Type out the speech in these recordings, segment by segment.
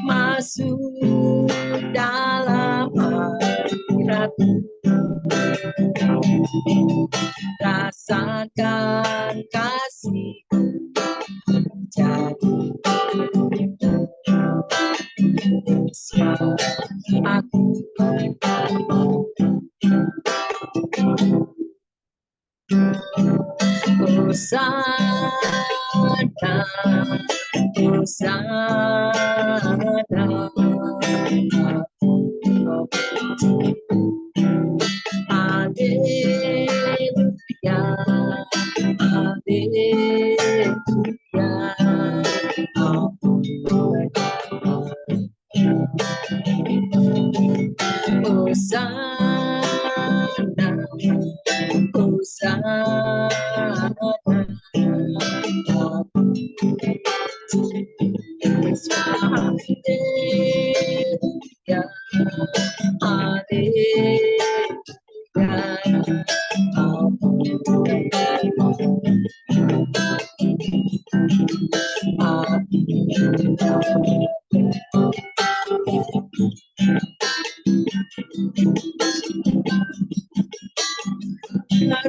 masuk dalam hadiratmu, rasakan kasih-Mu jadi aku. Hosana, Hosana, Haleluya, Haleluya. Hosana, Hosana,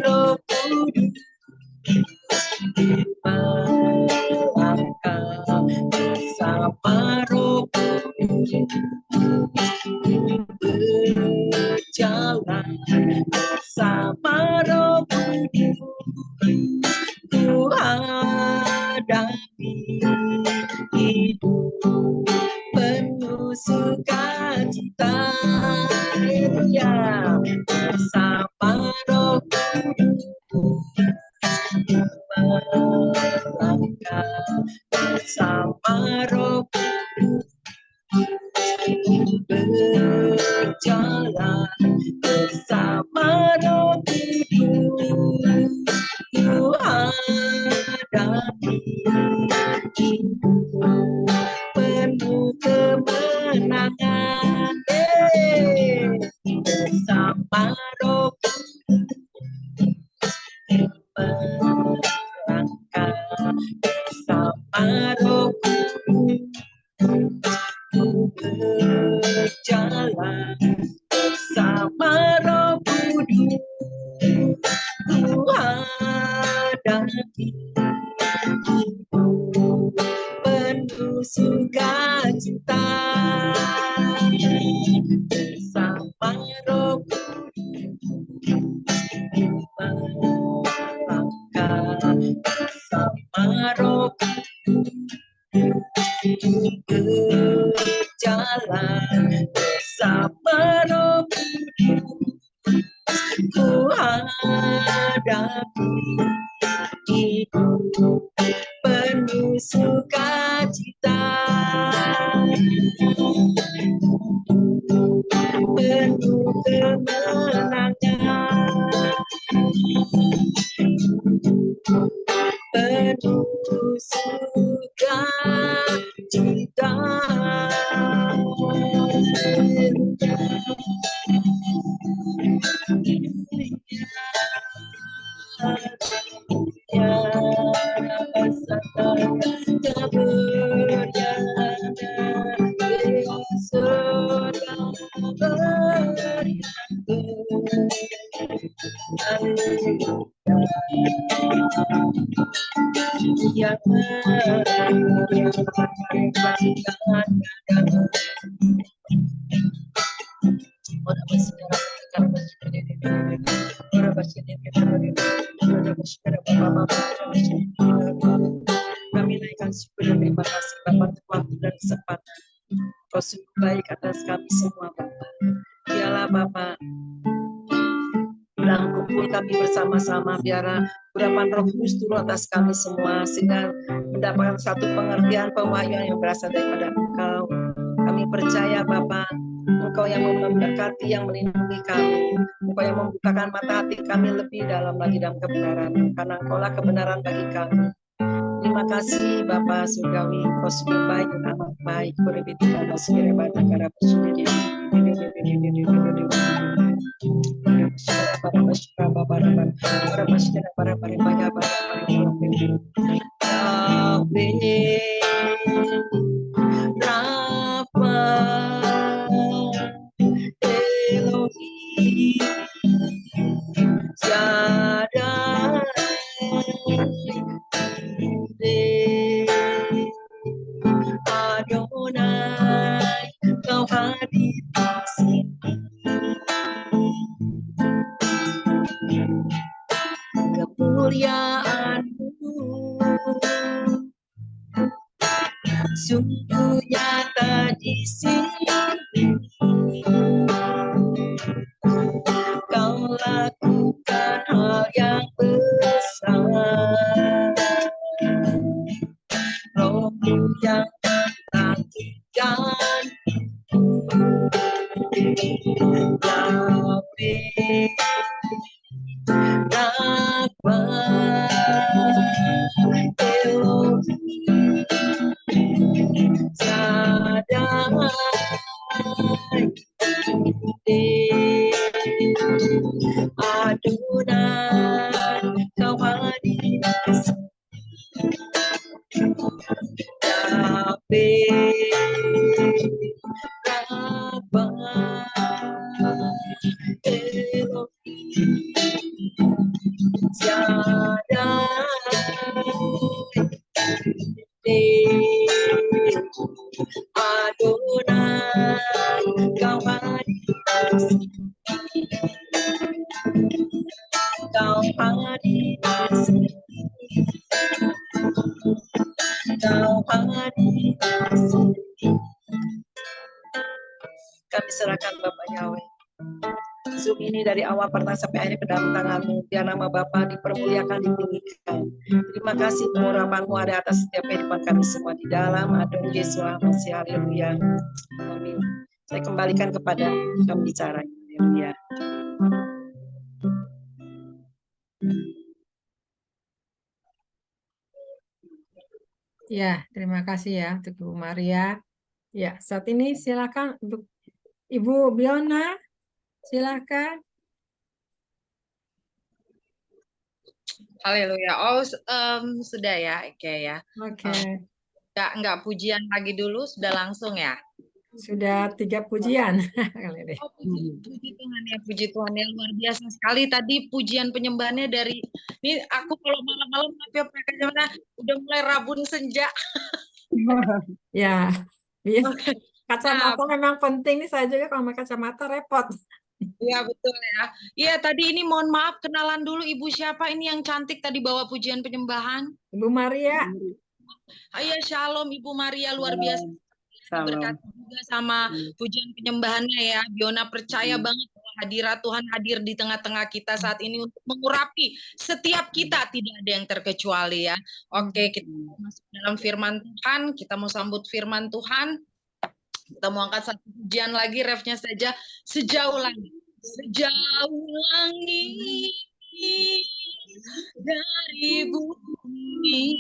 Roh Kudus melangkah bersama Roh Kudus, berjalan bersama Roh Kudus, ku hadapi hidup penuh sukacita, ya bersama Roh Kudus melangkah bersama Roh Kudus, berjalan bersama Roh Kudus, ku hadapi hidup penuh kemenangan, bersama Roh Kudus melangkah bersama Roh Kudus, berjalan bersama Roh Kudus, ku hadapi hidup penuh sukacita, bersama Roh Kudus melangkah bersama Roh Kudus, berjalan bersama Roh Kudus, ku hadapi hidup penuh sukacita, penuh kemenangan, penuh sukacita. Kami naikkan syukur dan terima kasih Bapak untuk waktu dan kesempatan. Kau sungguh baik atas kami semua Bapak. Biarlah Bapak dalam kumpul kami bersama-sama, biarlah urapan Roh Kudus turun atas kami semua sehingga mendapatkan satu pengertian pewahyuan yang berasal daripada Engkau. Kami percaya Bapak, Engkau yang memberkati, yang melindungi kami, Engkau yang membukakan mata hati kami lebih dalam lagi dalam kebenaran, karena Engkaulah kebenaran bagi kami. Terima kasih Bapak Surgawi, Engkau sungguh baik dan amat baik. Adonai, kau hadir di sini. Kemuliaan-Mu sungguh nyata di sini. Kau lakukan hal yang besar. Roh-Mu yang menantikan Yahweh Rafa Elohim Shaddai Adonai, kau hadir di sini. Yahweh Rafa Elohim Adonai, kau hadir di sini. Kau hadir di sini. Kau hadir di sini. Kami serahkan Bapak Yahweh. Zoom ini dari awal pertama sampai akhir ke dalam tangan-Mu. Biar nama Bapa dipermuliakan, ditinggikan. Terima kasih pengurapan-Mu ada atas setiap kehidupan kami semua di dalam Adon Yesus Masih. Haleluya. Amin. Saya kembalikan kepada pembicara. Haleluya. Ya, terima kasih ya untuk Bu Maria. Ya, saat ini silakan untuk Ibu Biona. Silakan. Haleluya. Oh, sudah ya, oke ya. Oke. Enggak pujian lagi dulu, sudah langsung ya. Sudah 3 pujian. Oh, puji Tuhan ya, puji Tuhan yang luar biasa sekali. Tadi pujian penyembahannya dari ini aku kalau malam-malam tapi pakai mana udah mulai rabun senja. Ya, kacamata memang penting nih, saya juga kalau pakai kacamata repot. Iya betul ya. Iya tadi ini mohon maaf kenalan dulu Ibu siapa ini yang cantik tadi bawa pujian penyembahan? Ibu Maria. Iya Shalom Ibu Maria luar biasa. Berkat juga sama pujian penyembahannya ya. Biona percaya banget bahwa hadirat Tuhan hadir di tengah-tengah kita saat ini untuk mengurapi setiap kita, tidak ada yang terkecuali ya. Oke, kita mau masuk dalam firman Tuhan, kita mau sambut firman Tuhan. Kita mau angkat satu pujian lagi, refnya saja. Sejauh langit dari bumi,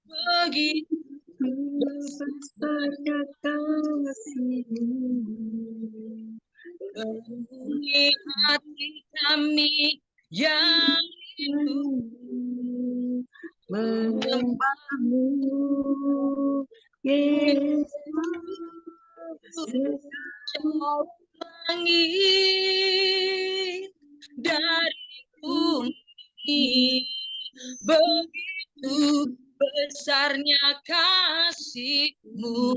begitu besar kasih-Mu, penuhi hati kami yang rindu menyembah-Mu, Yesus. Sejauh langit dari bumi, begitu besarnya kasih-Mu,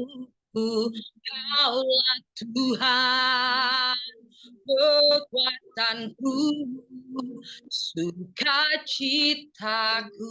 Kaulah Tuhan kekuatanku, sukacitaku.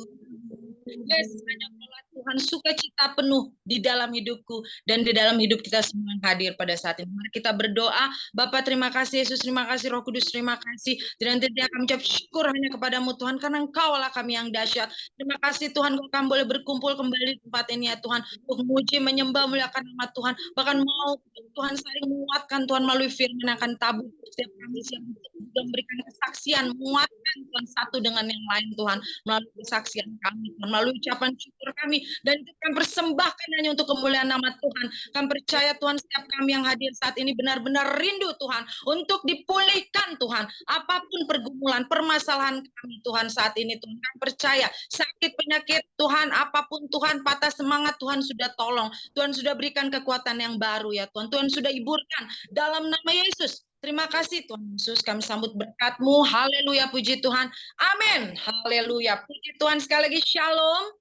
Yes, hanya Allah Tuhan sukacita penuh di dalam hidupku dan di dalam hidup kita semua yang hadir pada saat ini. Mari kita berdoa. Bapa terima kasih, Yesus terima kasih, Roh Kudus terima kasih. Dan tidak kami ucap syukur hanya kepadamu Tuhan, karena Engkau lah kami yang dahsyat. Terima kasih Tuhan, kami boleh berkumpul kembali di tempat ini ya Tuhan, untuk memuji, menyembah, muliakan nama Tuhan. Bahkan mau Tuhan saling menguatkan Tuhan melalui firman yang akan tabur setiap kami siap untuk juga memberikan kesaksian, menguatkan Tuhan satu dengan yang lain Tuhan, melalui kesaksian kami Tuhan, melalui ucapan syukur kami, dan kami persembahkan hanya untuk kemuliaan nama Tuhan. Kami percaya Tuhan, setiap kami yang hadir saat ini benar-benar rindu Tuhan untuk dipulihkan Tuhan. Apapun pergumulan, permasalahan kami Tuhan saat ini Tuhan, kami percaya sakit, penyakit Tuhan, apapun Tuhan, patah semangat Tuhan sudah tolong. Tuhan sudah berikan kekuatan yang baru ya Tuhan. Tuhan sudah hiburkan dalam nama Yesus. Terima kasih Tuhan Yesus, kami sambut berkat-Mu. Haleluya, puji Tuhan. Amin. Haleluya. Puji Tuhan, sekali lagi shalom.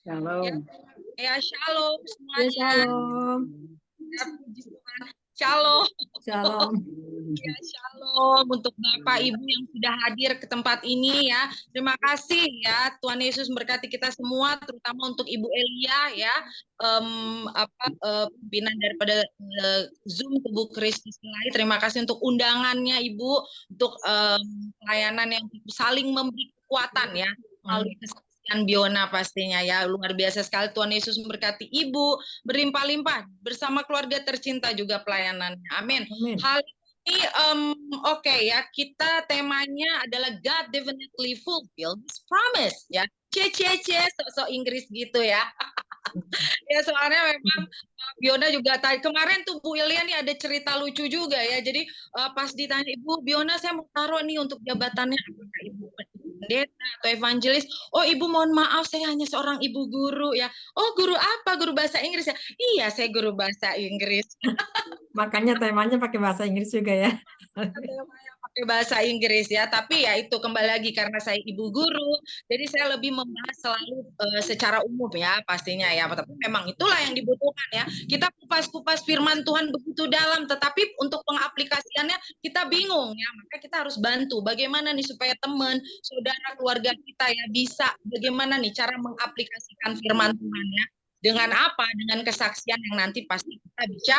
Shalom. Ya, shalom Ya, semuanya. shalom. Ya, puji Tuhan. Shalom. Shalom. Ya, shalom untuk Bapak Ibu yang sudah hadir ke tempat ini ya. Terima kasih ya. Tuhan Yesus memberkati kita semua, terutama untuk Ibu Elia ya. Pimpinan daripada Zoom Tubuh Kristus Lain. Terima kasih untuk undangannya Ibu, untuk pelayanan yang saling memberi kekuatan ya melalui kesaksian Biona pastinya ya. Luar biasa sekali. Tuhan Yesus memberkati Ibu berlimpah-limpah bersama keluarga tercinta juga pelayanannya. Amin. Amin. Hal ini oke ya, kita temanya adalah God definitely fulfill His promise ya. Sok-sok Inggris gitu ya. Ya soalnya memang Biona juga tadi kemarin tuh Bu Ilia nih ada cerita lucu juga ya. Jadi pas ditanya Ibu Biona, saya mau taruh nih untuk jabatannya apakah Ibu pendeta atau evangelis? Oh Ibu mohon maaf, saya hanya seorang ibu guru ya. Oh guru apa? Guru bahasa Inggris ya? Iya saya guru bahasa Inggris. Makanya temanya pakai bahasa Inggris juga ya. Pakai bahasa Inggris ya, tapi ya itu kembali lagi karena saya ibu guru, jadi saya lebih membahas selalu secara umum ya pastinya ya. Tapi memang itulah yang dibutuhkan ya. Kita kupas-kupas firman Tuhan begitu dalam, tetapi untuk pengaplikasiannya kita bingung ya. Maka kita harus bantu bagaimana nih supaya teman, saudara, keluarga kita ya bisa bagaimana nih cara mengaplikasikan firman Tuhan ya. Dengan apa? Dengan kesaksian yang nanti pasti kita bisa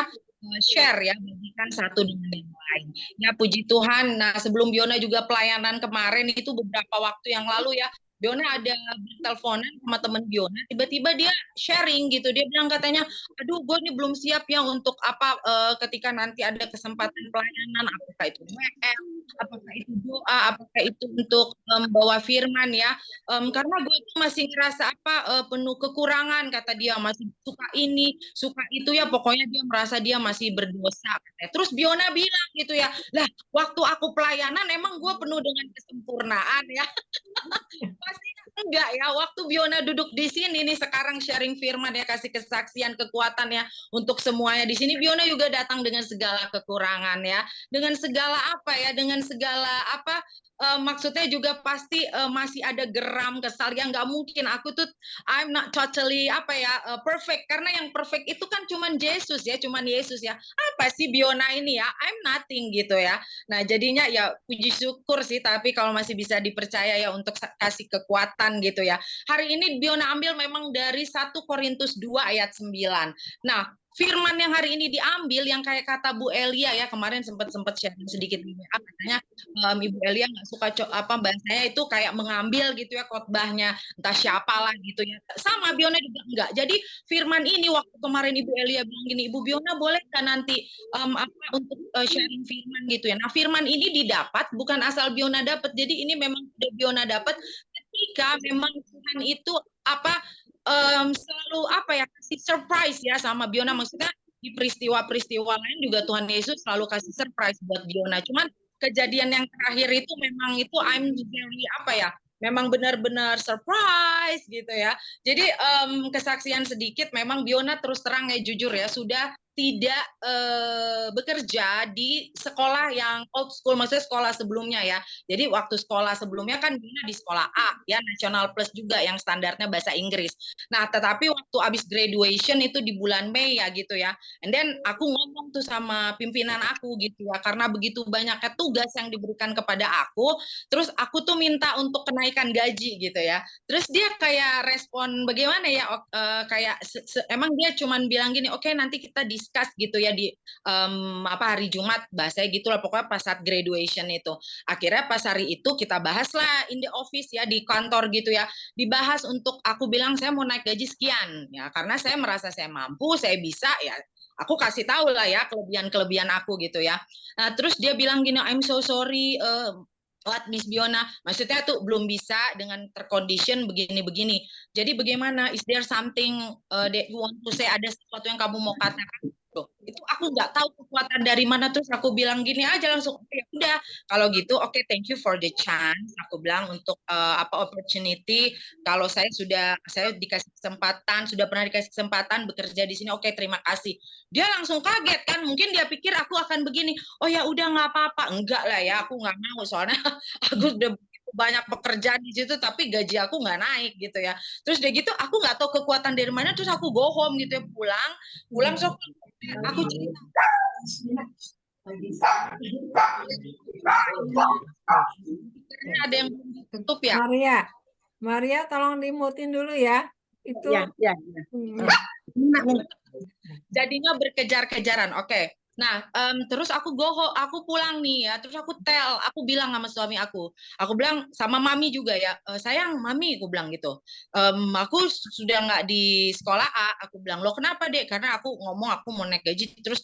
share ya, bagikan satu dengan yang lain. Ya puji Tuhan. Nah sebelum Biona juga pelayanan kemarin itu beberapa waktu yang lalu ya, Biona ada berteleponan sama temen Biona, tiba-tiba dia sharing gitu, dia bilang katanya, aduh gue nih belum siap ya untuk apa ketika nanti ada kesempatan pelayanan, apakah itu WM, apakah itu doa, apakah itu untuk membawa firman ya, karena gue itu masih ngerasa apa penuh kekurangan, kata dia, masih suka ini, suka itu ya, pokoknya dia merasa dia masih berdosa. Terus Biona bilang gitu ya, lah waktu aku pelayanan emang gue penuh dengan kesempurnaan ya. Pastinya enggak ya, waktu Biona duduk di sini nih sekarang sharing firman ya, kasih kesaksian kekuatan ya untuk semuanya di sini, Biona juga datang dengan segala kekurangan ya, dengan segala apa ya, dengan segala apa maksudnya juga pasti masih ada geram, kesal yang nggak mungkin. Aku tuh I'm not totally apa ya perfect, karena yang perfect itu kan cuman Yesus ya, cuman Yesus ya. Apa sih Biona ini ya? I'm nothing gitu ya. Nah jadinya ya puji syukur sih, tapi kalau masih bisa dipercaya ya untuk kasih kekuatan gitu ya. Hari ini Biona ambil memang dari 1 Korintus 2 ayat 9. Nah firman yang hari ini diambil yang kayak kata Bu Elia ya, kemarin sempat sharing sedikit katanya Ibu Elia nggak suka apa bahasanya itu kayak mengambil gitu ya khotbahnya entah siapalah gitu ya, sama Biona juga enggak. Jadi firman ini waktu kemarin Ibu Elia bilang gini, Ibu Biona boleh kan nanti apa untuk sharing firman gitu ya. Nah firman ini didapat bukan asal Biona dapat, jadi ini memang sudah Biona dapat ketika memang Tuhan itu apa selalu apa ya kasih surprise ya sama Biona. Maksudnya di peristiwa-peristiwa lain juga Tuhan Yesus selalu kasih surprise buat Biona, cuman kejadian yang terakhir itu memang itu I'm very apa ya, memang benar-benar surprise gitu ya. Jadi kesaksian sedikit, memang Biona terus terang ya jujur ya sudah tidak bekerja di sekolah yang old school, maksudnya sekolah sebelumnya ya. Jadi waktu sekolah sebelumnya kan Biona di sekolah A ya, National Plus juga yang standarnya bahasa Inggris. Nah tetapi waktu abis graduation itu di bulan Mei ya gitu ya, and then aku ngomong tuh sama pimpinan aku gitu ya, karena begitu banyaknya tugas yang diberikan kepada aku, terus aku tuh minta untuk kenaikan gaji gitu ya. Terus dia kayak respon bagaimana ya, kayak emang dia cuman bilang gini, oke nanti kita discuss gitu ya di apa hari Jumat, bahasanya gitulah pokoknya pas saat graduation itu. Akhirnya pas hari itu kita bahas lah in the office ya, di kantor gitu ya, dibahas untuk aku bilang saya mau naik gaji sekian ya, karena saya merasa saya mampu, saya bisa ya, aku kasih tahu lah ya kelebihan aku gitu ya. Nah terus dia bilang gini, I'm so sorry Miss Biona, maksudnya tuh belum bisa dengan tercondition begini-begini. Jadi bagaimana? Is there something that you want to say? Ada sesuatu yang kamu mau katakan? Loh, itu aku nggak tahu kekuatan dari mana, terus aku bilang gini aja langsung, ya udah kalau gitu oke, thank you for the chance, aku bilang untuk opportunity, kalau saya dikasih kesempatan, sudah pernah dikasih kesempatan bekerja di sini, oke, terima kasih. Dia langsung kaget kan, mungkin dia pikir aku akan begini, oh ya udah nggak apa-apa, enggak lah ya, aku nggak mau, soalnya aku udah banyak pekerjaan di situ tapi gaji aku nggak naik gitu ya. Terus dia gitu aku nggak tahu kekuatan dari mana, terus aku go home gitu ya, pulang sok aku cerita. Karena ada yang tutup ya. Maria tolong dimutin dulu ya. Itu ya. Jadinya berkejar-kejaran. Oke. Nah, terus aku pulang nih ya, terus aku bilang sama suami aku bilang sama mami juga ya, sayang mami, aku bilang gitu, aku sudah nggak di sekolah A, aku bilang, lo kenapa dek? Karena aku ngomong aku mau naik gaji, terus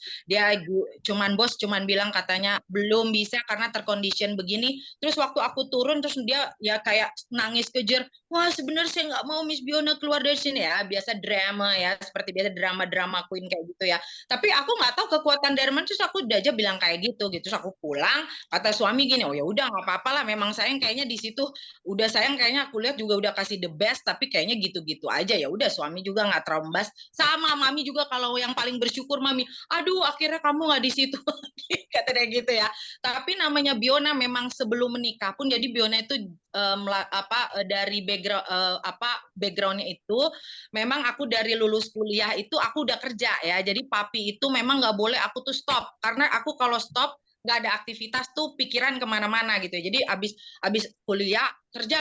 bos cuman bilang katanya belum bisa karena tercondition begini, terus waktu aku turun terus dia ya kayak nangis kejer, wah sebenarnya saya nggak mau Miss Biona keluar dari sini ya, biasa drama ya, seperti biasa drama queen kayak gitu ya. Tapi aku nggak tahu kekuatan dari mana, terus aku udah aja bilang kayak gitu. Terus aku pulang, kata suami gini, oh ya udah nggak apa-apa lah, memang sayang kayaknya di situ udah sayang kayaknya aku lihat juga udah kasih the best, tapi kayaknya gitu-gitu aja ya udah. Suami juga nggak terlalu membahas, sama mami juga kalau yang paling bersyukur mami, aduh akhirnya kamu nggak di situ, kata dia gitu ya. Tapi namanya Biona memang sebelum menikah pun, jadi Biona itu dari backgroundnya itu memang aku dari lulus kuliah itu aku udah kerja ya, jadi papi itu memang nggak boleh aku tuh stop, karena aku kalau stop nggak ada aktivitas tuh pikiran kemana-mana gitu. Jadi abis kuliah kerja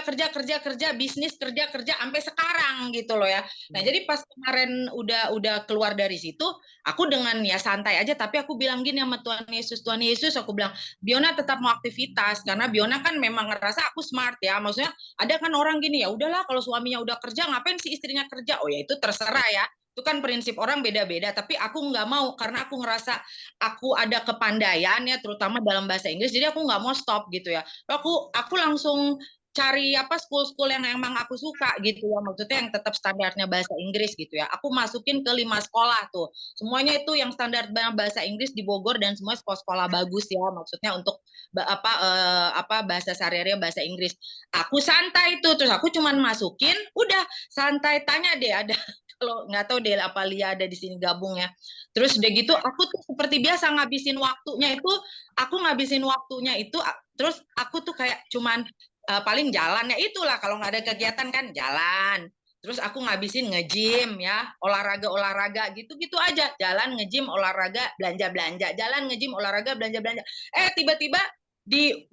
bisnis kerja sampai sekarang gitu loh ya. Nah jadi pas kemarin udah keluar dari situ, aku dengan ya santai aja, tapi aku bilang gini sama Tuhan Yesus, aku bilang Biona tetap mau aktivitas, karena Biona kan memang ngerasa aku smart ya, maksudnya ada kan orang gini, ya udahlah kalau suaminya udah kerja ngapain sih istrinya kerja, oh ya itu terserah ya, itu kan prinsip orang beda-beda, tapi aku nggak mau karena aku ngerasa aku ada kepandaian ya, terutama dalam bahasa Inggris, jadi aku nggak mau stop gitu ya. Aku langsung cari school-school yang emang aku suka gitu ya, maksudnya yang tetap standarnya bahasa Inggris gitu ya. Aku masukin ke 5 sekolah tuh, semuanya itu yang standar bahasa Inggris di Bogor, dan semua sekolah-sekolah bagus ya, maksudnya untuk bahasa sehari-hari bahasa Inggris. Aku santai tuh, terus aku cuman masukin, udah santai, tanya deh ada kalau nggak tahu deh apa Lia ada di sini gabung ya. Terus udah gitu aku tuh seperti biasa ngabisin waktunya itu, terus aku tuh kayak cuman paling jalan ya, itulah kalau nggak ada kegiatan kan jalan. Terus aku ngabisin nge-gym ya, olahraga gitu-gitu aja, jalan nge-gym, olahraga, belanja-belanja, jalan nge-gym, olahraga, belanja-belanja. Tiba-tiba di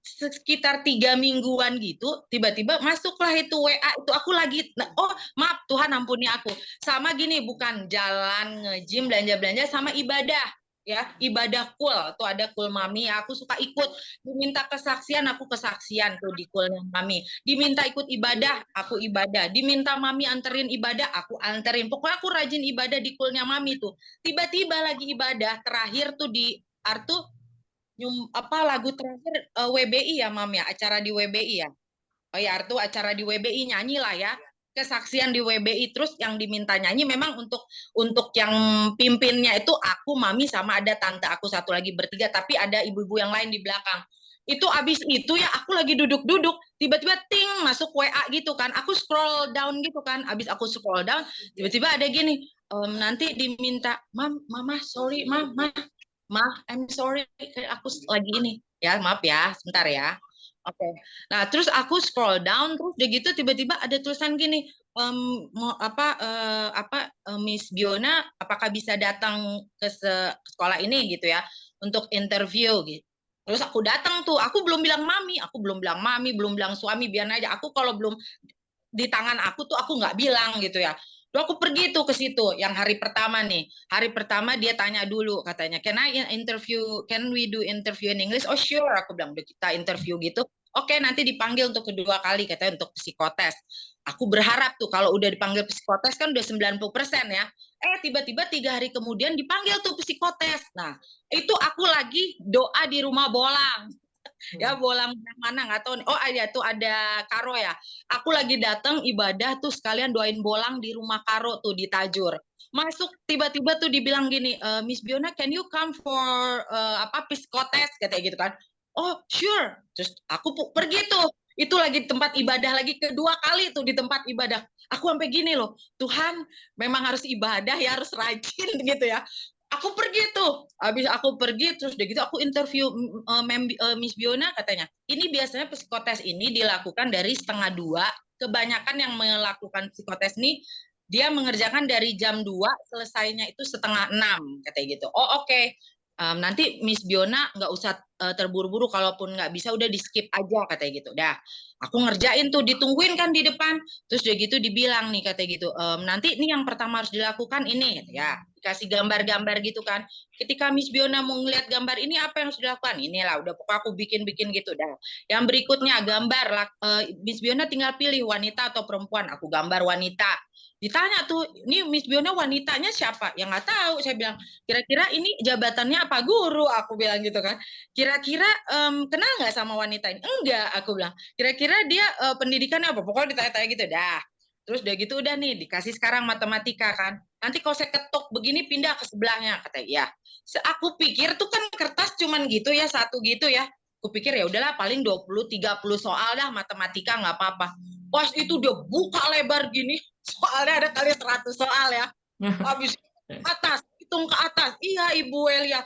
sekitar 3 mingguan gitu, tiba-tiba masuklah itu WA, itu aku lagi, oh maaf Tuhan ampuni aku, sama gini, bukan jalan nge-gym, belanja-belanja, sama ibadah ya, ibadah kul tuh, ada kul mami ya, aku suka ikut, diminta kesaksian aku kesaksian tuh di kulnya mami, diminta ikut ibadah aku ibadah, diminta mami anterin ibadah aku anterin, pokoknya aku rajin ibadah di kulnya mami tuh. Tiba-tiba lagi ibadah terakhir tuh di Artu lagu terakhir WBI ya Mam ya, acara di WBI ya. Oh ya Artu, acara di WBI nyanyi lah ya, kesaksian di WBI. Terus yang diminta nyanyi memang untuk yang pimpinnya itu aku, Mami, sama ada tante aku satu lagi, bertiga, tapi ada ibu-ibu yang lain di belakang. Itu abis itu ya aku lagi duduk-duduk, tiba-tiba ting masuk WA gitu kan, aku scroll down gitu kan, abis aku scroll down tiba-tiba ada gini, nanti diminta mama sorry mama, I'm sorry, aku lagi ini ya, maaf ya, sebentar ya. Oke. Nah, terus aku scroll down, terus udah gitu tiba-tiba ada tulisan gini, Miss Biona, apakah bisa datang ke sekolah ini gitu ya, untuk interview gitu. Terus aku datang tuh, aku belum bilang mami, belum bilang suami, biar aja. Aku kalau belum di tangan aku tuh aku nggak bilang gitu ya. Terus aku pergi tuh ke situ, yang hari pertama nih. Hari pertama dia tanya dulu, katanya, can we do interview in English? Oh sure, aku bilang, udah kita interview gitu. Oke, nanti dipanggil untuk kedua kali, katanya untuk psikotes. Aku berharap tuh kalau udah dipanggil psikotes kan udah 90% ya. Tiba-tiba 3 hari kemudian dipanggil tuh psikotes. Nah, itu aku lagi doa di rumah bolang. Ya bolang mana nggak tahu. Oh ada tuh ada Karo ya. Aku lagi datang ibadah tuh sekalian doain bolang di rumah Karo tuh di Tajur. Masuk tiba-tiba tuh dibilang gini, Miss Biona, can you come for psikotes katanya gitu kan. Oh sure. Terus aku pergi tuh. Itu lagi tempat ibadah lagi kedua kali tuh di tempat ibadah. Aku sampai gini loh, Tuhan memang harus ibadah ya, harus rajin gitu ya. Aku pergi tuh, habis aku pergi terus udah gitu aku interview Miss Biona katanya. Ini biasanya psikotes ini dilakukan dari 1:30. Kebanyakan yang melakukan psikotes nih dia mengerjakan dari jam 2, selesainya itu 5:30 katanya gitu. Oh oke. Nanti Miss Biona nggak usah terburu-buru, kalaupun nggak bisa udah di skip aja katanya gitu. Dah, aku ngerjain tuh, ditungguin kan di depan. Terus udah gitu dibilang nih katanya gitu, nanti ini yang pertama harus dilakukan ini, ya dikasih gambar-gambar gitu kan. Ketika Miss Biona mau ngeliat gambar ini apa yang harus dilakukan? Inilah udah pokoknya aku bikin gitu dah. Yang berikutnya gambar, Miss Biona tinggal pilih wanita atau perempuan. Aku gambar wanita. Ditanya tuh, ini Miss Biona wanitanya siapa? Ya nggak tahu. Saya bilang, kira-kira ini jabatannya apa guru? Aku bilang gitu kan. Kira-kira kenal nggak sama wanita ini? Enggak, aku bilang. Kira-kira dia pendidikannya apa? Pokoknya ditanya-tanya gitu. Dah. Terus udah gitu udah nih dikasih sekarang matematika kan. Nanti kalau saya ketuk begini pindah ke sebelahnya katanya. Ya. Aku pikir tuh kan kertas cuman gitu ya, satu gitu ya. Aku pikir ya udahlah paling 20-30 soal dah matematika nggak apa-apa. Pas itu dia buka lebar gini, soalnya ada kali 100 soal ya. Habis atas, hitung ke atas. Iya Ibu Elia.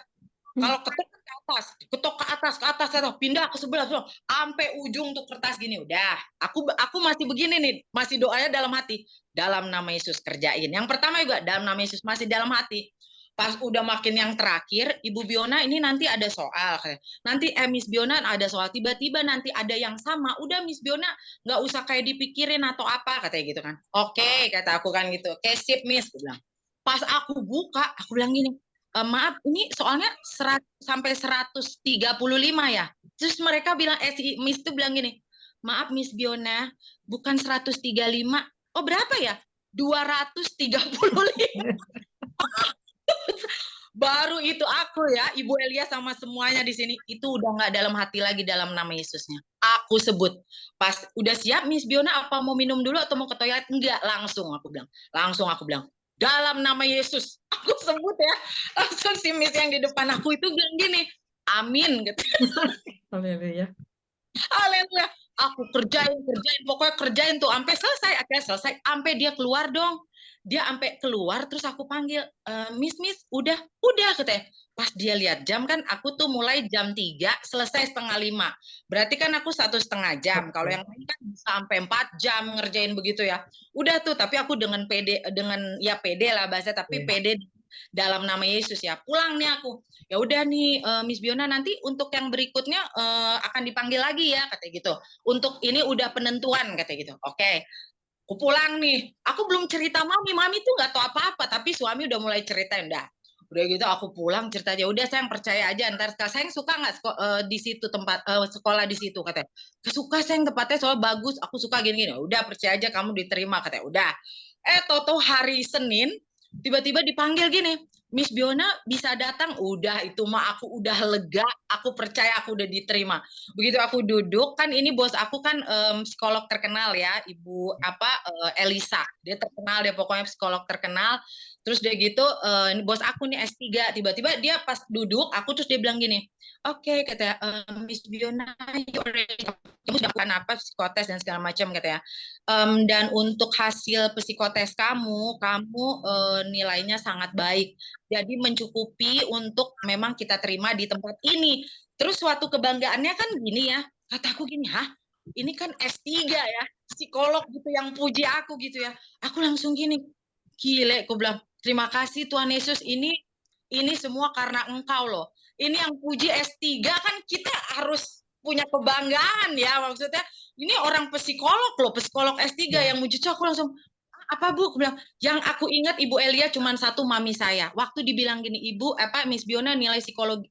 Kalau ketuk ke atas, ketuk ke atas, pindah ke sebelah, sampai ujung tuh kertas gini. Udah, aku masih begini nih, masih doanya dalam hati. Dalam nama Yesus kerjain. Yang pertama juga dalam nama Yesus, masih dalam hati. Pas udah makin yang terakhir, Ibu Biona ini nanti ada soal. Nanti Miss Biona ada soal, tiba-tiba nanti ada yang sama. Udah Miss Biona nggak usah kayak dipikirin atau apa, katanya gitu kan. Oke, kata aku kan gitu. Oke, sip Miss, aku bilang. Pas aku buka, aku bilang gini, maaf ini soalnya 100 sampai 135 ya. Terus mereka bilang, si Miss itu bilang gini, maaf Miss Biona, bukan 135. Oh berapa ya? 235. Baru itu aku ya, Ibu Elia sama semuanya di sini, itu udah nggak dalam hati lagi dalam nama Yesusnya. Aku sebut. Pas udah siap Miss Biona apa mau minum dulu atau mau ke toilet? Enggak, langsung aku bilang. Dalam nama Yesus. Aku sebut ya. Langsung si Miss yang di depan aku itu bilang gini, amin gitu. Haleluya. Haleluya. Aku kerjain, pokoknya kerjain tuh sampai selesai, akhirnya selesai, sampai dia keluar dong. Dia sampai keluar terus aku panggil, Miss, udah katanya. Pas dia lihat jam kan, aku tuh mulai jam 3, selesai 4:30. Berarti kan aku 1,5 jam. Kalau yang lain kan bisa sampai 4 jam ngerjain begitu ya. Udah tuh, tapi aku dengan pede lah bahasa, tapi pede dalam nama Yesus ya. Pulang nih aku. Ya udah nih Miss Biona, nanti untuk yang berikutnya akan dipanggil lagi ya katanya gitu. Untuk ini udah penentuan katanya gitu. Oke. Aku pulang nih. Aku belum cerita mami tuh nggak tahu apa-apa, tapi suami udah mulai ceritain dah. Udah gitu aku pulang cerita aja. Udah sayang percaya aja. Ntar sayang suka nggak di situ tempat sekolah di situ katanya. Suka sayang tempatnya soalnya bagus. Aku suka gini-gini. Udah percaya aja kamu diterima katanya. Udah. Toto hari Senin tiba-tiba dipanggil gini, Miss Biona bisa datang. Udah itu mah aku udah lega, aku percaya aku udah diterima. Begitu aku duduk kan, ini bos aku kan psikolog terkenal ya, Ibu Elisa. Dia terkenal, dia pokoknya psikolog terkenal. Terus dia gitu, bos aku nih S3, tiba-tiba dia pas duduk, aku terus dia bilang gini, oke, katanya, Miss Biona, kamu sudah lakukan apa psikotes dan segala macam katanya. Dan untuk hasil psikotes kamu nilainya sangat baik. Jadi mencukupi untuk memang kita terima di tempat ini. Terus suatu kebanggaannya kan gini ya, kataku gini, ini kan S3 ya, psikolog gitu yang puji aku gitu ya. Aku langsung gini, gile, aku bilang, terima kasih Tuhan Yesus, ini semua karena Engkau loh. Ini yang puji S3 kan kita harus punya kebanggaan ya, maksudnya ini orang psikolog loh, psikolog S3 yang muji. Aku langsung Apa Bu? Aku bilang, yang aku ingat Ibu Elia cuma satu, mami saya. Waktu dibilang gini, Ibu, Miss Biona nilai psikologi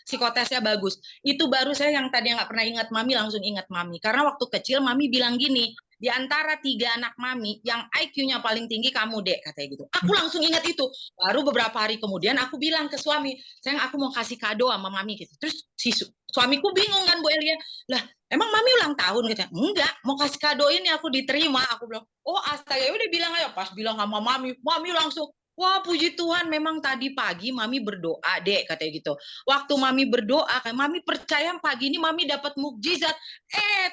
psikotesnya bagus. Itu baru saya yang tadi nggak pernah ingat mami langsung ingat mami. Karena waktu kecil mami bilang gini, di antara 3 anak mami yang IQ-nya paling tinggi kamu Dek, katanya gitu. Aku langsung ingat itu. Baru beberapa hari kemudian aku bilang ke suami, sayang aku mau kasih kado sama mami gitu. Terus si suamiku bingung kan Bu Elia, lah emang mami ulang tahun katanya. Enggak, mau kasih kado ini aku diterima. Aku bilang, oh astaga, ya udah bilang aja. Pas bilang sama mami langsung, wah puji Tuhan, memang tadi pagi mami berdoa Dek, katanya gitu. Waktu mami berdoa, kayak mami percaya pagi ini mami dapat mukjizat.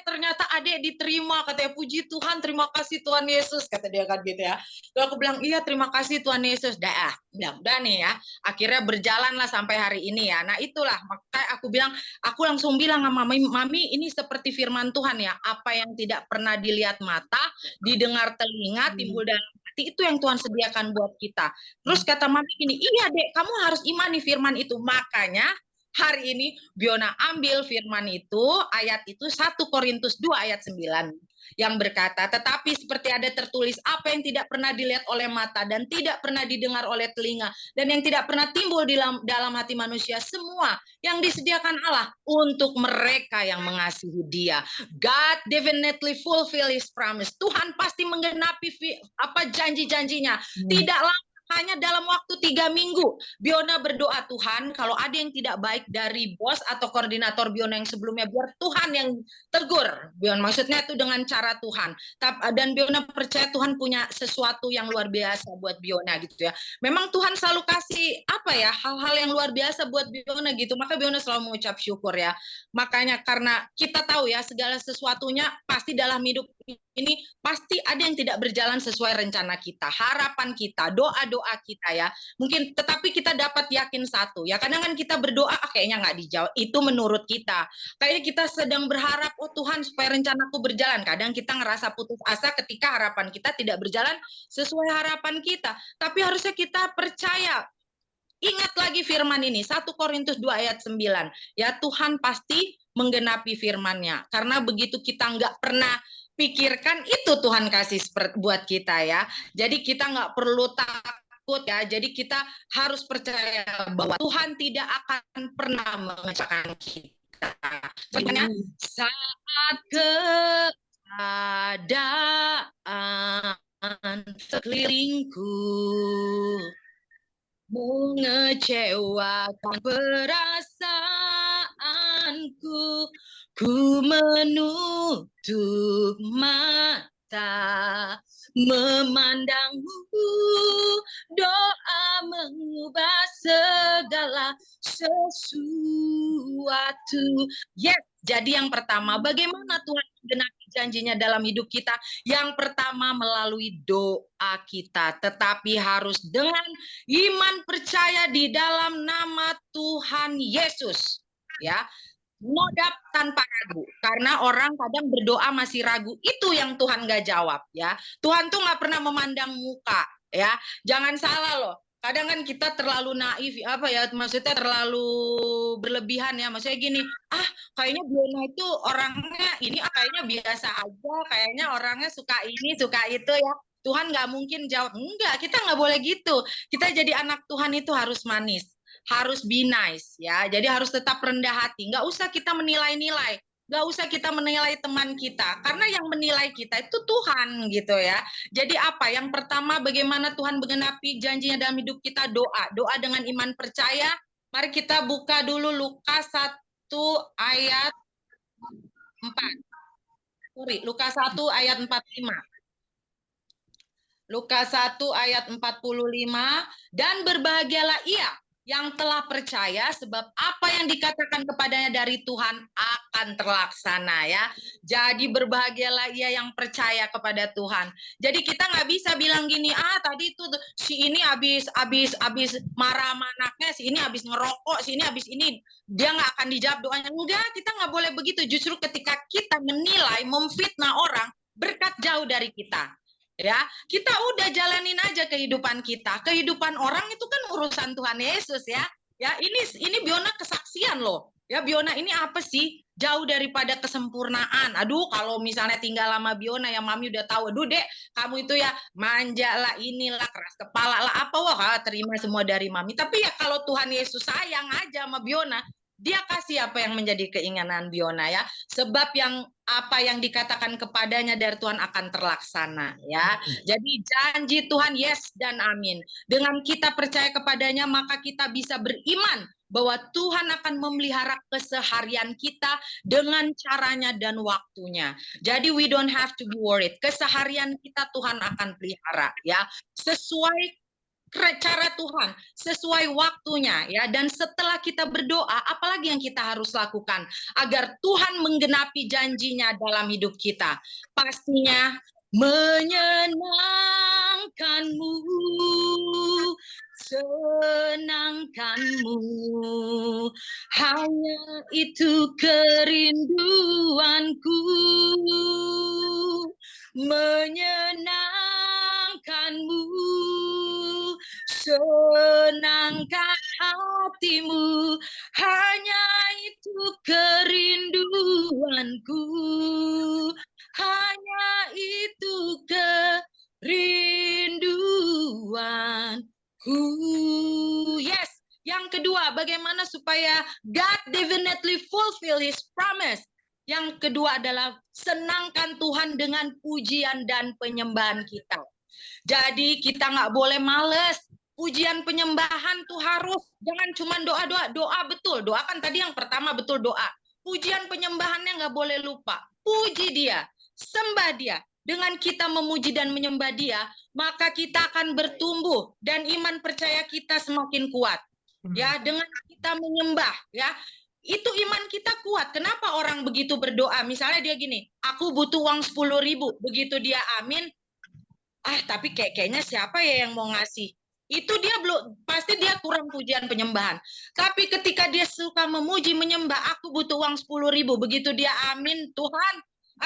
Ternyata adek diterima, katanya puji Tuhan, terima kasih Tuhan Yesus, kata dia kan gitu ya. Lalu aku bilang, iya terima kasih Tuhan Yesus. Udah nih ya, akhirnya berjalanlah sampai hari ini ya. Nah itulah, makanya aku bilang, aku langsung bilang sama mami ini seperti firman Tuhan ya, apa yang tidak pernah dilihat mata, didengar telinga, timbul dalam hati, itu yang Tuhan sediakan buat kita. Terus kata mami gini, iya Dek, kamu harus imani firman itu. Makanya hari ini Biona ambil firman itu, ayat itu 1 Korintus 2 ayat 9 yang berkata, tetapi seperti ada tertulis, apa yang tidak pernah dilihat oleh mata dan tidak pernah didengar oleh telinga dan yang tidak pernah timbul dalam hati manusia, semua yang disediakan Allah untuk mereka yang mengasihi Dia. God definitely fulfill His promise. Tuhan pasti menggenapi janji-janjinya. Tidak lama, hanya dalam waktu 3 minggu. Biona berdoa, Tuhan, kalau ada yang tidak baik dari bos atau koordinator Biona yang sebelumnya, biar Tuhan yang tegur. Biona maksudnya itu dengan cara Tuhan. Dan Biona percaya Tuhan punya sesuatu yang luar biasa buat Biona gitu ya. Memang Tuhan selalu kasih hal-hal yang luar biasa buat Biona gitu. Maka Biona selalu mengucap syukur ya. Makanya karena kita tahu ya segala sesuatunya pasti dalam hidup ini pasti ada yang tidak berjalan sesuai rencana kita, harapan kita, doa-doa kita ya. Mungkin tetapi kita dapat yakin satu ya, kadang kan kita berdoa kayaknya nggak dijawab, itu menurut kita. Kayaknya kita sedang berharap, oh Tuhan supaya rencanaku berjalan. Kadang kita ngerasa putus asa ketika harapan kita tidak berjalan sesuai harapan kita. Tapi harusnya kita percaya. Ingat lagi firman ini, 1 Korintus 2 ayat 9. Ya, Tuhan pasti menggenapi firman-Nya. Karena begitu kita nggak pernah pikirkan, itu Tuhan kasih buat kita ya. Jadi kita nggak perlu takut ya. Jadi kita harus percaya bahwa Tuhan tidak akan pernah mengecewakan kita. Contohnya, saat keadaan sekelilingku mengecewakan perasaanku, ku menutup mata, memandangmu, doa mengubah segala sesuatu. Yes, jadi yang pertama, bagaimana Tuhan menggenapi janjinya dalam hidup kita? Yang pertama melalui doa kita, tetapi harus dengan iman percaya di dalam nama Tuhan Yesus. Ya, modap tanpa ragu, karena orang kadang berdoa masih ragu, itu yang Tuhan gak jawab ya. Tuhan tuh gak pernah memandang muka ya, jangan salah loh. Kadang kan kita terlalu naif maksudnya terlalu berlebihan ya, maksudnya gini, kayaknya Biona itu orangnya ini kayaknya biasa aja, kayaknya orangnya suka ini suka itu ya. Tuhan nggak mungkin jawab, enggak, kita nggak boleh gitu. Kita jadi anak Tuhan itu harus manis, harus be nice ya. Jadi harus tetap rendah hati. Nggak usah kita menilai-nilai, nggak usah kita menilai teman kita, karena yang menilai kita itu Tuhan gitu ya. Jadi yang pertama, bagaimana Tuhan menggenapi janjinya dalam hidup kita? Doa dengan iman percaya. Mari kita buka dulu Lukas 1 ayat 4. Lukas 1 ayat 45. Lukas 1 ayat 45, dan berbahagialah ia yang telah percaya, sebab apa yang dikatakan kepadanya dari Tuhan akan terlaksana ya. Jadi berbahagialah ia yang percaya kepada Tuhan. Jadi kita nggak bisa bilang gini, tadi itu si ini habis marah sama anaknya, si ini habis ngerokok, si ini habis ini, dia nggak akan dijawab doanya. Enggak, kita nggak boleh begitu. Justru ketika kita menilai, memfitnah orang, berkat jauh dari kita. Ya, kita udah jalanin aja kehidupan kita. Kehidupan orang itu kan urusan Tuhan Yesus ya. Ya, ini Biona kesaksian loh. Ya Biona ini apa sih? Jauh daripada kesempurnaan. Aduh, kalau misalnya tinggal lama Biona ya Mami udah tahu. Aduh Dek, kamu itu ya manja lah, inilah, keras kepala lah, apa wah terima semua dari Mami. Tapi ya kalau Tuhan Yesus sayang aja sama Biona, dia kasih apa yang menjadi keinginan Biona ya. Sebab yang apa yang dikatakan kepadanya dari Tuhan akan terlaksana ya. Jadi janji Tuhan yes dan amin. Dengan kita percaya kepadanya maka kita bisa beriman bahwa Tuhan akan memelihara keseharian kita dengan caranya dan waktunya. Jadi we don't have to be worried. Keseharian kita Tuhan akan pelihara ya. Sesuai cara Tuhan, sesuai waktunya ya. Dan setelah kita berdoa, apalagi yang kita harus lakukan agar Tuhan menggenapi janjinya dalam hidup kita? Pastinya menyenangkanmu, senangkanmu, hanya itu kerinduanku, menyenangkanmu, senangkan hatimu, hanya itu kerinduanku, hanya itu kerinduanku. Yes. Yang kedua, bagaimana supaya God definitely fulfill His promise. Yang kedua adalah senangkan Tuhan dengan pujian dan penyembahan kita. Jadi kita nggak boleh males. Pujian penyembahan tuh harus, jangan cuma doa betul. Doa kan tadi yang pertama betul doa. Pujian penyembahannya nggak boleh lupa. Puji Dia, sembah Dia. Dengan kita memuji dan menyembah Dia, maka kita akan bertumbuh dan iman percaya kita semakin kuat. Ya, dengan kita menyembah, ya. Itu iman kita kuat. Kenapa orang begitu berdoa? Misalnya dia gini, aku butuh uang 10.000. Begitu dia amin, tapi kayaknya siapa ya yang mau ngasih? Itu dia belum, pasti dia kurang pujian penyembahan. Tapi ketika dia suka memuji, menyembah, aku butuh uang 10.000. Begitu dia amin, Tuhan,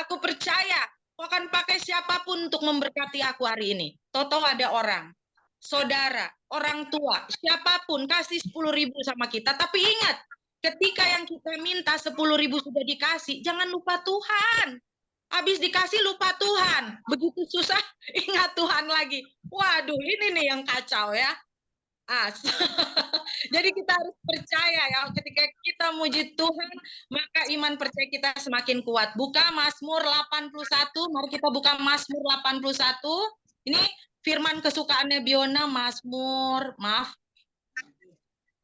aku percaya Kau akan pakai siapapun untuk memberkati aku hari ini. Tahu-tahu ada orang, saudara, orang tua, siapapun kasih 10.000 sama kita. Tapi ingat, ketika yang kita minta 10.000 sudah dikasih, jangan lupa Tuhan. Habis dikasih lupa Tuhan. Begitu susah, ingat Tuhan lagi. Waduh, ini nih yang kacau ya. Jadi kita harus percaya ya, ketika kita muji Tuhan, maka iman percaya kita semakin kuat. Buka Mazmur 81, mari kita buka Mazmur 81. Ini firman kesukaannya Biona, Mazmur 81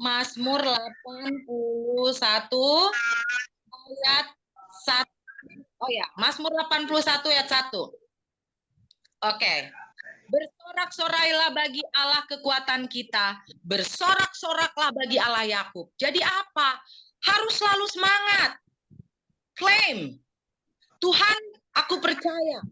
ayat 1. Oh ya, Mazmur 81 ayat 1. Oke. Bersorak-sorailah bagi Allah kekuatan kita, bersorak-soraklah bagi Allah Yakub. Jadi apa? Harus selalu semangat. Claim. Tuhan, aku percaya.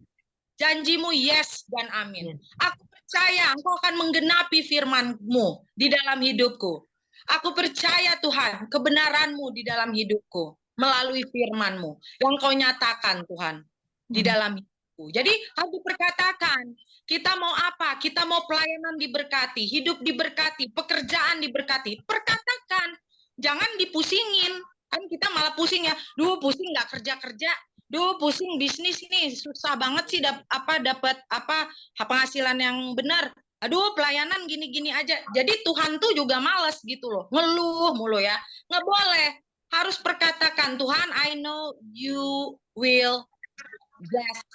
Janjimu yes dan amin. Aku percaya Engkau akan menggenapi firman-Mu di dalam hidupku. Aku percaya Tuhan, kebenaran-Mu di dalam hidupku melalui firman-Mu yang Kau nyatakan Tuhan di dalam hidupku. Jadi harus diperkatakan. Kita mau apa? Kita mau pelayanan diberkati, hidup diberkati, pekerjaan diberkati. Perkatakan, jangan dipusingin. Kan kita malah pusing ya. Duh, pusing nggak kerja-kerja. Duh, pusing bisnis ini susah banget sih dapat penghasilan yang benar. Aduh, pelayanan gini-gini aja. Jadi Tuhan tuh juga malas gitu loh. Ngeluh mulu ya. Nggak boleh. Harus perkatakan, Tuhan, I know you will bless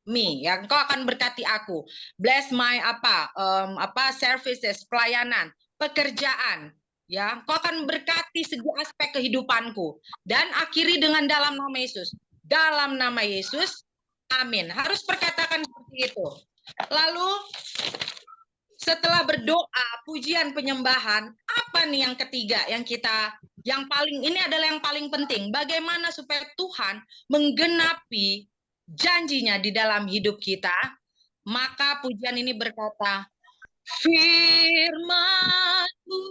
me, ya Engkau akan berkati aku. Bless my services, pelayanan, pekerjaan, ya Engkau akan berkati segi aspek kehidupanku. Dan akhiri dengan dalam nama Yesus. Dalam nama Yesus, amin. Harus perkatakan seperti itu. Lalu setelah berdoa, pujian, penyembahan, apa nih yang ketiga yang paling penting? Bagaimana supaya Tuhan menggenapi janjinya di dalam hidup kita? Maka pujian ini berkata, firman-Mu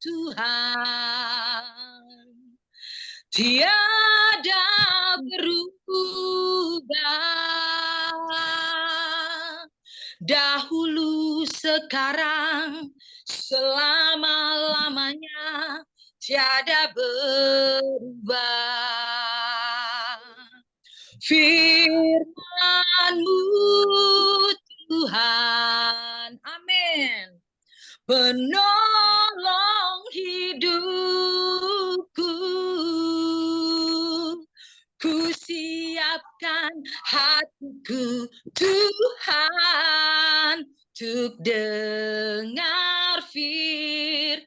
Tuhan tiada berubah, dahulu sekarang selama-lamanya tiada berubah. Firman-Mu Tuhan, amin, penolong hidupku. Ku siapkan hatiku Tuhan untuk dengar firman-Mu.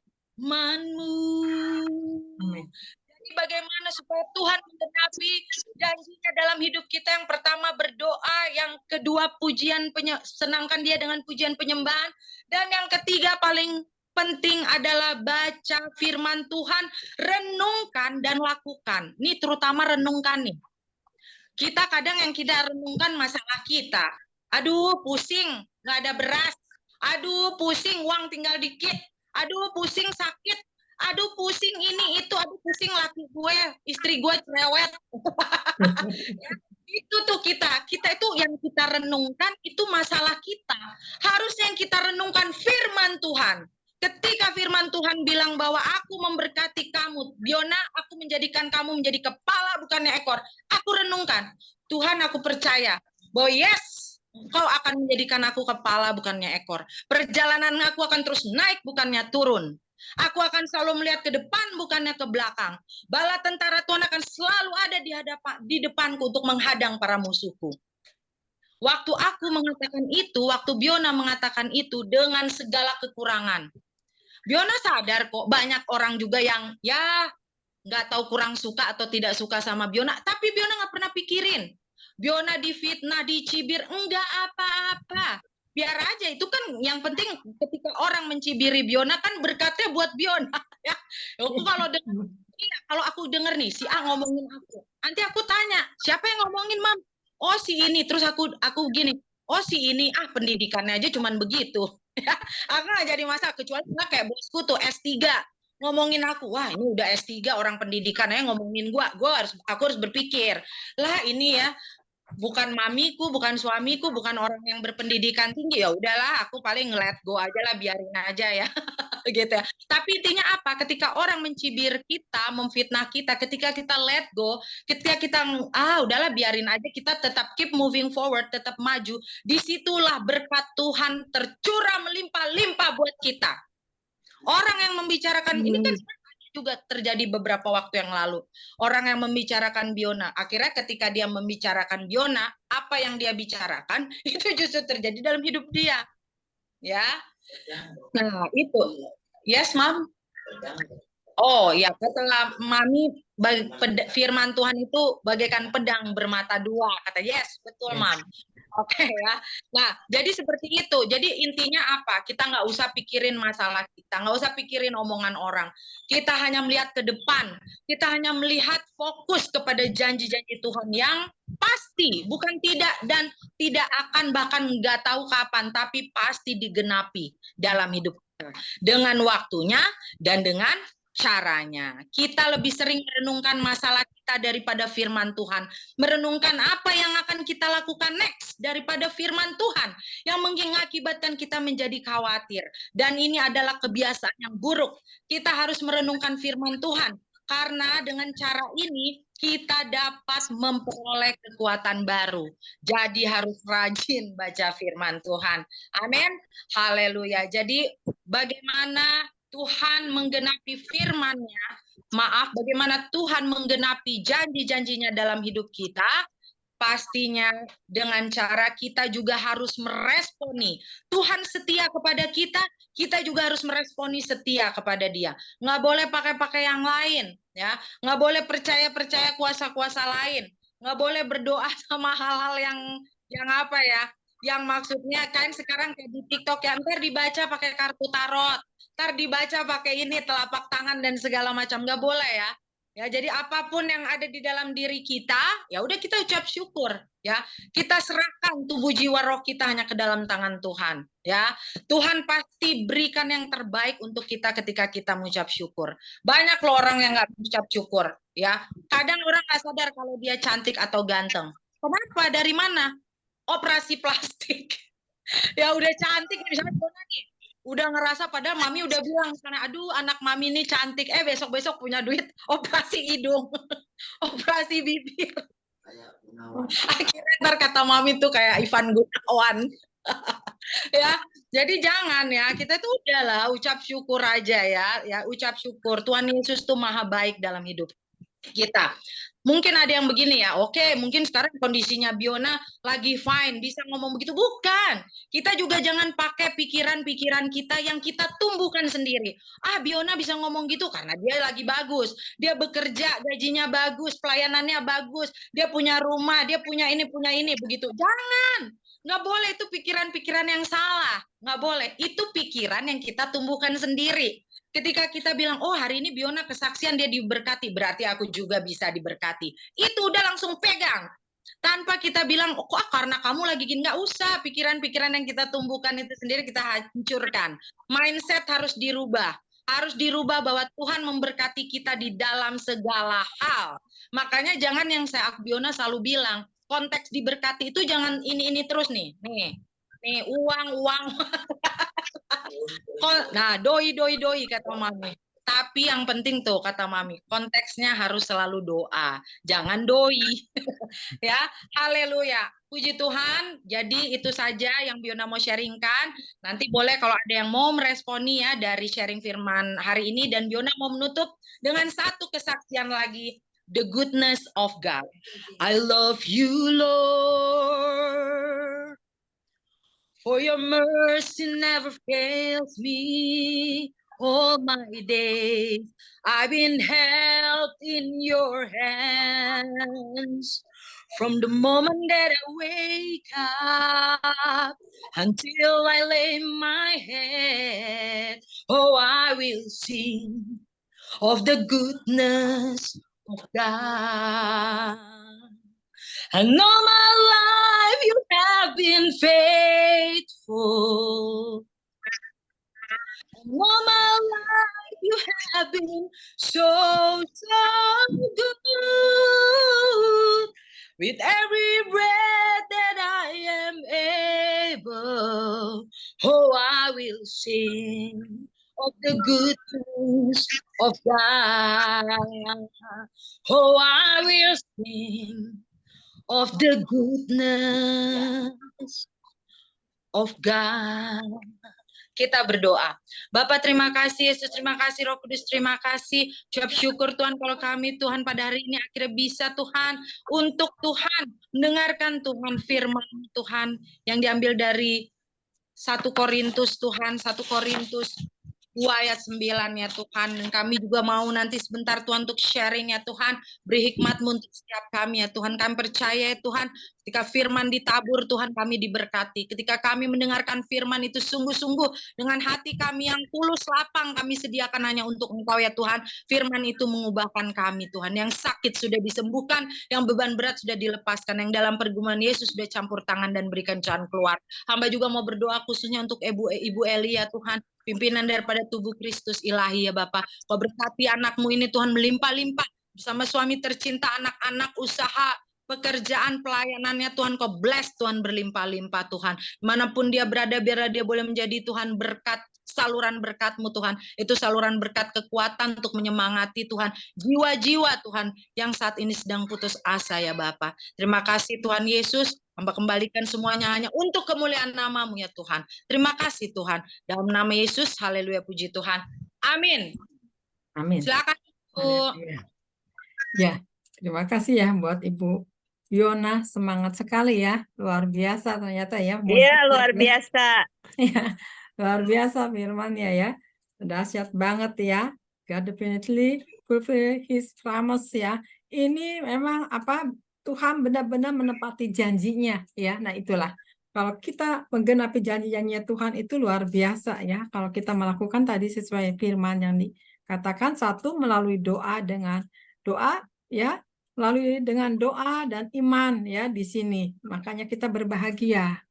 Amin. Jadi bagaimana supaya Tuhan menggenapi janjinya dalam hidup kita? Yang pertama berdoa, yang kedua senangkan Dia dengan pujian penyembahan, dan yang ketiga paling penting adalah baca firman Tuhan, renungkan dan lakukan. Ini terutama renungkan nih. Kita kadang yang kita renungkan masalah kita. Aduh pusing, nggak ada beras. Aduh pusing, uang tinggal dikit. Aduh pusing sakit. Aduh pusing ini itu. Aduh pusing laki gue, istri gue cerewet. Ya, itu tuh kita itu yang kita renungkan itu masalah kita. Harusnya yang kita renungkan firman Tuhan. Ketika firman Tuhan bilang bahwa aku memberkati kamu, Biona, aku menjadikan kamu menjadi kepala bukannya ekor. Aku renungkan, Tuhan aku percaya bahwa yes, Kau akan menjadikan aku kepala bukannya ekor. Perjalanan aku akan terus naik bukannya turun. Aku akan selalu melihat ke depan bukannya ke belakang. Bala tentara Tuhan akan selalu ada di depanku untuk menghadang para musuhku. Waktu aku mengatakan itu, waktu Biona mengatakan itu dengan segala kekurangan. Biona sadar kok banyak orang juga yang ya nggak tahu kurang suka atau tidak suka sama Biona, tapi Biona nggak pernah pikirin. Biona difitnah, dicibir, enggak apa-apa. Biar aja, itu kan yang penting ketika orang mencibiri Biona kan berkatnya buat Biona. Ya, aku kalau aku denger nih si A ngomongin aku, nanti aku tanya siapa yang ngomongin Mam? Oh si ini, terus aku gini, oh si ini, pendidikannya aja cuman begitu. Aku nggak jadi masalah, kecuali nggak kayak bosku tuh S3 ngomongin aku, wah ini udah S3 orang pendidikannya ngomongin aku harus berpikir lah ini ya bukan mamiku, bukan suamiku, bukan orang yang berpendidikan tinggi, ya udahlah aku paling let go aja lah, biarin aja ya. Gitu ya. Tapi intinya apa? Ketika orang mencibir kita, memfitnah kita, ketika kita let go, ketika kita udahlah biarin aja, kita tetap keep moving forward, tetap maju, disitulah berkat Tuhan tercurah melimpah-limpah buat kita. Orang yang membicarakan ini kan juga terjadi beberapa waktu yang lalu. Orang yang membicarakan Biona, akhirnya ketika dia membicarakan Biona, apa yang dia bicarakan itu justru terjadi dalam hidup dia. Ya. Nah, itu. Yes, Mam. Oh, ya, kata Mami, firman Tuhan itu bagaikan pedang bermata dua. Kata yes, betul, Mam. Oke ya. Nah, jadi seperti itu. Jadi intinya apa? Kita nggak usah pikirin masalah kita, nggak usah pikirin omongan orang. Kita hanya melihat ke depan. Kita hanya melihat fokus kepada janji-janji Tuhan yang pasti, bukan tidak dan tidak akan, bahkan nggak tahu kapan, tapi pasti digenapi dalam hidup kita. Dengan waktunya dan dengan caranya. Kita lebih sering merenungkan masalah kita daripada firman Tuhan. Merenungkan apa yang akan kita lakukan next daripada firman Tuhan yang mengakibatkan kita menjadi khawatir. Dan ini adalah kebiasaan yang buruk. Kita harus merenungkan firman Tuhan. Karena dengan cara ini kita dapat memperoleh kekuatan baru. Jadi harus rajin baca firman Tuhan. Amin. Haleluya. Jadi bagaimana Tuhan menggenapi firman-Nya, bagaimana Tuhan menggenapi janji-janjinya dalam hidup kita, pastinya dengan cara kita juga harus meresponi. Tuhan setia kepada kita, kita juga harus meresponi setia kepada Dia. Nggak boleh pakai yang lain, ya. Nggak boleh percaya kuasa-kuasa lain. Nggak boleh berdoa sama hal-hal yang apa ya, yang maksudnya kan sekarang kayak di TikTok ya, ntar dibaca pakai kartu tarot, ntar dibaca pakai ini telapak tangan dan segala macam, nggak boleh ya. Ya, jadi apapun yang ada di dalam diri kita, ya udah kita ucap syukur, ya. Kita serahkan tubuh jiwa roh kita hanya ke dalam tangan Tuhan, ya. Tuhan pasti berikan yang terbaik untuk kita ketika kita mengucap syukur. Banyak loh orang yang nggak mengucap syukur, ya. Kadang orang nggak sadar kalau dia cantik atau ganteng. Kenapa? Dari mana? Operasi plastik. Ya udah cantik, misalnya nih, Udah ngerasa padahal mami udah bilang karena aduh anak mami ini cantik, besok-besok punya duit operasi hidung, operasi bibir. Akhirnya ntar kata mami tuh kayak Ivan Gunawan. Ya, jadi jangan ya, kita tuh udahlah ucap syukur aja ya ucap syukur. Tuhan Yesus tuh maha baik dalam hidup kita. Mungkin ada yang begini ya, oke, mungkin sekarang kondisinya Biona lagi fine, bisa ngomong begitu. Bukan, kita juga jangan pakai pikiran-pikiran kita yang kita tumbuhkan sendiri. Biona bisa ngomong gitu karena dia lagi bagus, dia bekerja, gajinya bagus, pelayanannya bagus, dia punya rumah, dia punya ini, begitu. Jangan, nggak boleh, itu pikiran-pikiran yang salah, nggak boleh. Itu pikiran yang kita tumbuhkan sendiri. Ketika kita bilang, oh hari ini Biona kesaksian dia diberkati, berarti aku juga bisa diberkati. Itu udah langsung pegang. Tanpa kita bilang, oh kok karena kamu lagi gini, nggak usah. Pikiran-pikiran yang kita tumbuhkan itu sendiri kita hancurkan. Mindset harus dirubah. Harus dirubah bahwa Tuhan memberkati kita di dalam segala hal. Makanya jangan yang Biona selalu bilang, konteks diberkati itu jangan ini terus nih. Nih uang. Nah, doi kata mami. Tapi yang penting tuh kata mami, konteksnya harus selalu doa, jangan doi. Ya, haleluya. Puji Tuhan. Jadi itu saja yang Biona mau sharingkan. Nanti boleh kalau ada yang mau meresponi ya dari sharing firman hari ini, dan Biona mau menutup dengan satu kesaksian lagi, the goodness of God. I love you, Lord. For your mercy never fails me all my days. I've been held in your hands from the moment that I wake up until I lay my head. Oh, I will sing of the goodness of God. And all my life you have been faithful. And all my life you have been so good. With every breath that I am able, oh, I will sing of the goodness of God. Oh, I will sing of the goodness of God. Kita berdoa. Bapak terima kasih, Yesus terima kasih, Roh Kudus terima kasih. Ucap syukur Tuhan kalau kami Tuhan pada hari ini akhirnya bisa Tuhan untuk Tuhan mendengarkan Tuhan firman Tuhan yang diambil dari 1 Korintus Tuhan, 1 Korintus 2 ayat 9 ya Tuhan. Dan kami juga mau nanti sebentar Tuhan untuk sharing ya Tuhan. Beri hikmat-Mu untuk setiap kami ya Tuhan. Kami percaya ya Tuhan, ketika firman ditabur Tuhan kami diberkati. Ketika kami mendengarkan firman itu sungguh-sungguh dengan hati kami yang tulus lapang, kami sediakan hanya untuk Engkau ya Tuhan. Firman itu mengubahkan kami Tuhan. Yang sakit sudah disembuhkan, yang beban berat sudah dilepaskan, yang dalam pergumulan Yesus sudah campur tangan dan berikan jalan keluar. Hamba juga mau berdoa khususnya untuk Ibu Eli ya Tuhan. Pimpinan daripada tubuh Kristus ilahi ya Bapak. Kau berkati anakmu ini Tuhan melimpah-limpah. Bersama suami tercinta, anak-anak, usaha, pekerjaan, pelayanannya Tuhan. Kau bless Tuhan berlimpah-limpah Tuhan. Dimanapun dia berada, biar dia boleh menjadi Tuhan berkat, saluran berkat-Mu Tuhan. Itu saluran berkat kekuatan untuk menyemangati Tuhan. Jiwa-jiwa Tuhan yang saat ini sedang putus asa ya Bapak. Terima kasih Tuhan Yesus. Hamba kembalikan semuanya hanya untuk kemuliaan nama-Mu ya Tuhan. Terima kasih Tuhan. Dalam nama Yesus, haleluya, puji Tuhan. Amin. Amin. Silakan Bu. Ya, terima kasih ya buat Ibu Biona, semangat sekali ya, luar biasa ternyata ya. Iya, luar biasa. Ya, luar biasa firman-Nya ya. Dahsyat banget ya. God definitely fulfill His promise ya. Ini memang Tuhan benar-benar menepati janjinya ya. Nah itulah, kalau kita menggenapi janji-janjinya Tuhan itu luar biasa ya. Kalau kita melakukan tadi sesuai firman yang dikatakan, satu melalui doa dengan doa ya, melalui dengan doa dan iman ya di sini. Makanya kita berbahagia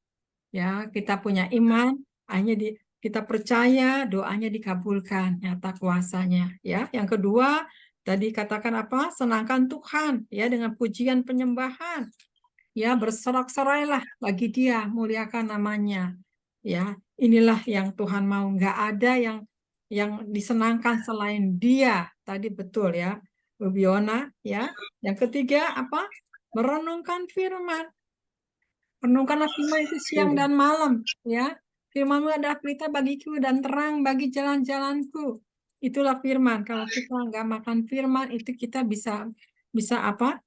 ya, kita punya iman, hanya kita percaya doanya dikabulkan, nyata kuasanya ya. Yang kedua tadi katakan senangkan Tuhan ya dengan pujian penyembahan. Ya, bersorak-sorailah bagi Dia, muliakan namanya. ya. Inilah yang Tuhan mau. Nggak ada yang disenangkan selain Dia. Tadi betul ya, Bu Biona ya. Yang ketiga apa? Merenungkan firman. Renungkanlah firman itu siang dan malam ya. Firman-Mu adalah pelita bagiku dan terang bagi jalan-jalanku. Itulah firman. Kalau kita nggak makan firman itu kita bisa apa?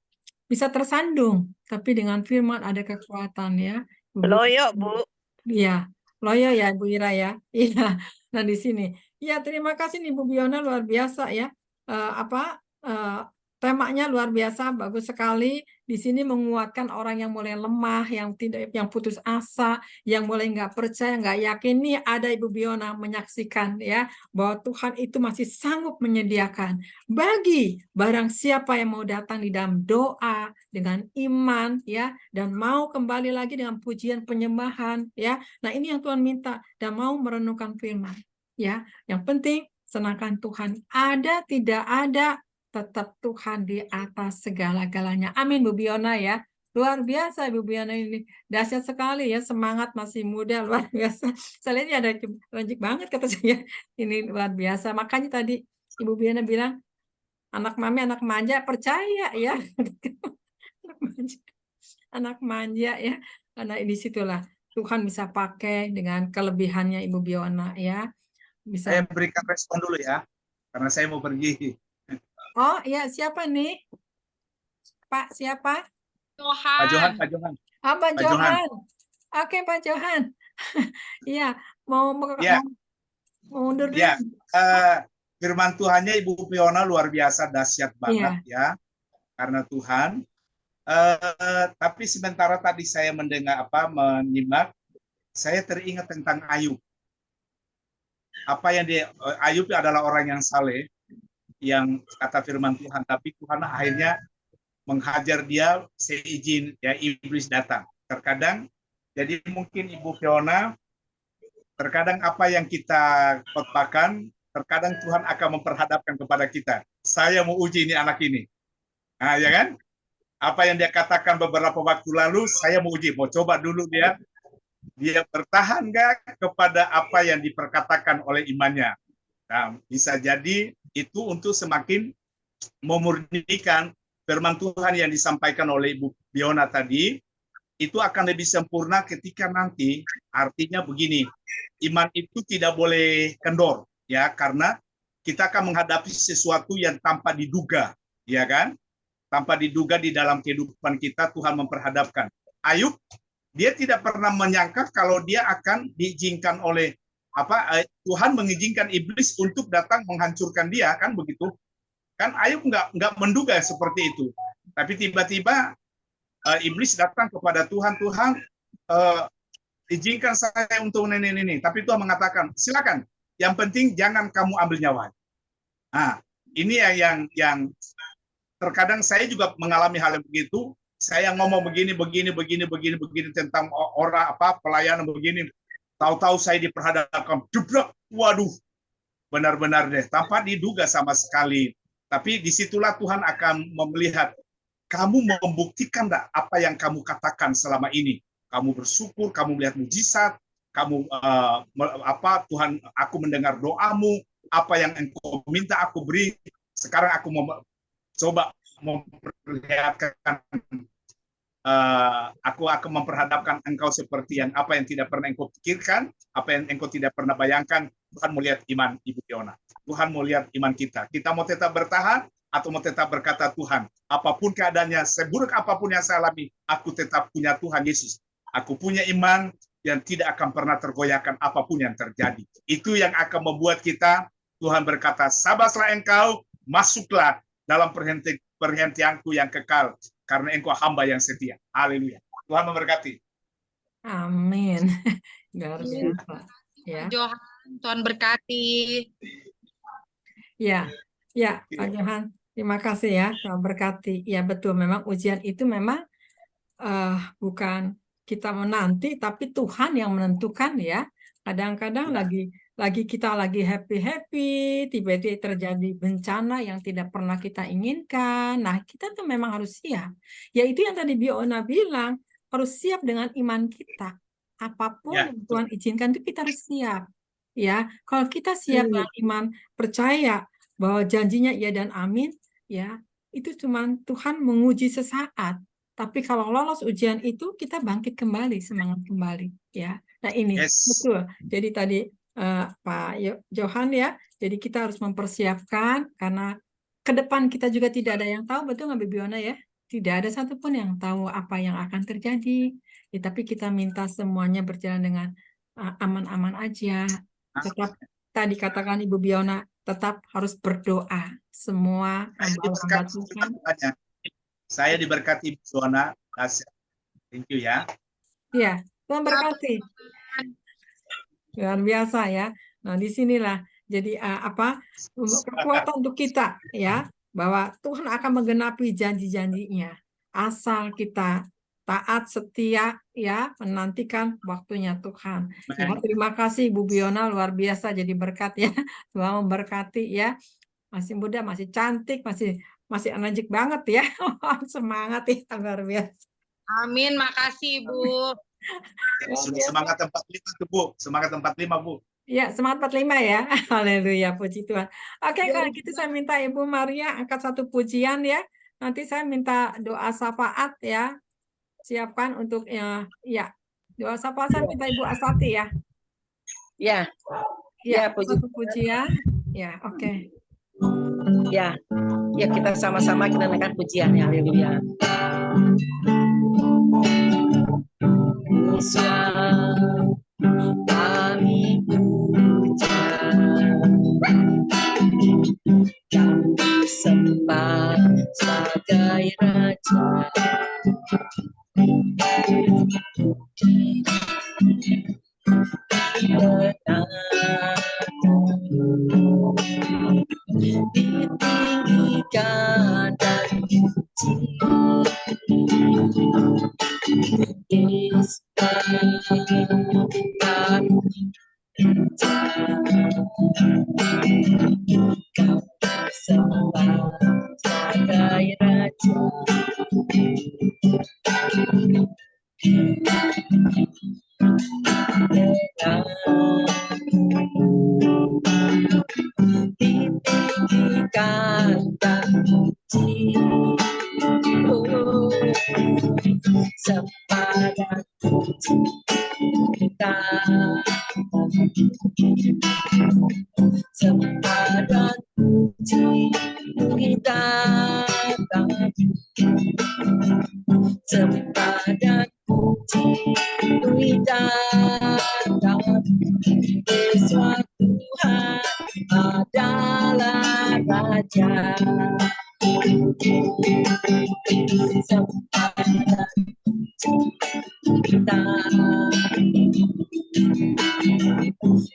Bisa tersandung. Tapi dengan firman ada kekuatan ya. Loyo, Bu. Iya, loyo ya Bu Ira ya. Iya. Nah di sini, ya terima kasih nih Bu Biona, luar biasa ya. Temanya luar biasa, bagus sekali. Di sini menguatkan orang yang mulai lemah, yang putus asa, yang mulai nggak percaya, nggak yakin. Nih ada Ibu Biona menyaksikan ya bahwa Tuhan itu masih sanggup menyediakan bagi barang siapa yang mau datang di dalam doa dengan iman ya, dan mau kembali lagi dengan pujian penyembahan ya. Nah ini yang Tuhan minta, dan mau merenungkan firman ya. Yang penting senangkan Tuhan, ada tidak ada tetap Tuhan di atas segala-galanya. Amin Bu Biona ya. Luar biasa Ibu Biona ini. Dahsyat sekali ya, semangat masih muda, luar biasa. Saya lihat ini ada lanjut banget kata saya. Ini luar biasa. Makanya tadi Ibu Biona bilang, anak mami, anak manja, percaya ya. Anak manja ya. Karena di situlah Tuhan bisa pakai dengan kelebihannya Ibu Biona ya. Bisa. Saya berikan respon dulu ya, karena saya mau pergi. Oh ya, siapa nih? Pak siapa? Pak Johan, Pak Johan. Pak Pak Johan. Johan. Oke, Pak Johan. Iya, mau Ya. mundur dulu. Ya, firman Tuhannya Ibu Fiona luar biasa, dahsyat banget ya, karena Tuhan. Tapi sementara tadi saya menyimak, saya teringat tentang Ayub. Ayub adalah orang yang saleh, yang kata firman Tuhan, tapi Tuhan akhirnya menghajar dia seizin ya iblis datang. Terkadang, jadi mungkin Ibu Fiona, terkadang apa yang kita khotbahkan, terkadang Tuhan akan memperhadapkan kepada kita. Saya mau uji ini anak ini. Nah, ya kan? Apa yang dia katakan beberapa waktu lalu, saya mau uji. Mau coba dulu dia bertahan nggak kepada apa yang diperkatakan oleh imannya. Nah, bisa jadi itu untuk semakin memurnikan firman Tuhan yang disampaikan oleh Ibu Biona tadi, itu akan lebih sempurna ketika nanti, artinya begini, iman itu tidak boleh kendor, ya, karena kita akan menghadapi sesuatu yang tanpa diduga, ya kan? Tanpa diduga di dalam kehidupan kita, Tuhan memperhadapkan. Ayub, dia tidak pernah menyangka kalau dia akan diizinkan oleh Tuhan mengizinkan iblis untuk datang menghancurkan dia, kan begitu? Kan Ayub nggak menduga seperti itu. Tapi tiba-tiba iblis datang kepada Tuhan, izinkan saya untuk ini. Tapi Tuhan mengatakan, silakan. Yang penting jangan kamu ambil nyawa. Nah, ini yang terkadang saya juga mengalami hal yang begitu. Saya ngomong begini tentang orang pelayanan begini. Tahu-tahu saya diperhadapkan, jeblok, waduh, benar-benar deh, tanpa diduga sama sekali. Tapi disitulah Tuhan akan melihat, kamu membuktikan enggak apa yang kamu katakan selama ini. Kamu bersyukur, kamu melihat mujizat, kamu Tuhan, aku mendengar doamu, apa yang engkau minta aku beri. Sekarang aku coba memperlihatkan, aku akan memperhadapkan engkau seperti apa yang tidak pernah engkau pikirkan, apa yang engkau tidak pernah bayangkan. Tuhan mau lihat iman Ibu Fiona. Tuhan mau lihat iman kita. Kita mau tetap bertahan atau mau tetap berkata, Tuhan, apapun keadaannya, seburuk apapun yang saya alami, aku tetap punya Tuhan Yesus. Aku punya iman yang tidak akan pernah tergoyahkan apapun yang terjadi. Itu yang akan membuat kita, Tuhan berkata, sabarlah engkau, masuklah dalam perhentianku yang kekal, karena engkau hamba yang setia. Haleluya. Tuhan memberkati. Amin. Luar biasa. Ya. Johan, Tuhan berkati. Ya, Pak Johan. Terima kasih ya, Tuhan berkati. Ya betul, memang ujian itu memang bukan kita menanti, tapi Tuhan yang menentukan ya. Kadang-kadang kita lagi happy-happy, tiba-tiba terjadi bencana yang tidak pernah kita inginkan. Nah, kita tuh memang harus siap. Ya itu yang tadi Biona bilang, harus siap dengan iman kita. apapun Ya, yang Tuhan izinkan itu kita harus siap. Ya, kalau kita siap dengan iman, percaya bahwa janjinya iya dan amin, ya, itu cuma Tuhan menguji sesaat. Tapi kalau lolos ujian itu, kita bangkit kembali, semangat kembali. Ya, nah ini yes. betul. Jadi tadi Pak Johan ya, jadi kita harus mempersiapkan karena ke depan kita juga tidak ada yang tahu, betul nggak Bibiona ya? Tidak ada satupun yang tahu apa yang akan terjadi. Ya, tapi kita minta semuanya berjalan dengan aman-aman aja. Tetap tadi katakan Ibu Biona, tetap harus berdoa. Semua hamba-hamba Tuhan. Saya diberkati Zona. Thank you ya. Iya, Tuhan berkati. Luar biasa ya. Nah, disinilah jadi kekuatan untuk kita ya, bahwa Tuhan akan menggenapi janji-janjinya. Asal kita taat, setia ya, menantikan waktunya Tuhan. Ya, terima kasih Ibu Biona, luar biasa jadi berkat ya. Tuhan memberkati ya. Masih muda, masih cantik, masih energik banget ya. Semangat ya, luar biasa. Amin, makasih Ibu. Sudah semangat 45 tuh Bu, semangat 45 Bu. Ya, semangat 45 ya. Haleluya, puji Tuhan. Oke, kalau gitu saya minta Ibu Maria angkat satu pujian ya. Nanti saya minta doa syafaat ya. Siapkan untuk ya doa syafaat saya minta Ibu Asati ya. Ya. Ya, puji satu pujian. Ya, oke. Ya. Ya, kita sama-sama kita naikkan pujian ya. Haleluya. Kami puja, kami sembah sebagai Raja. Ditinggikan dan kau sembah sebagai Raja. Ditinggikan dan puji, sepadan puji kita, sepadan puji kita, sepadan puji kita, Yesus Tuhan adalah Raja. Sepadan kita,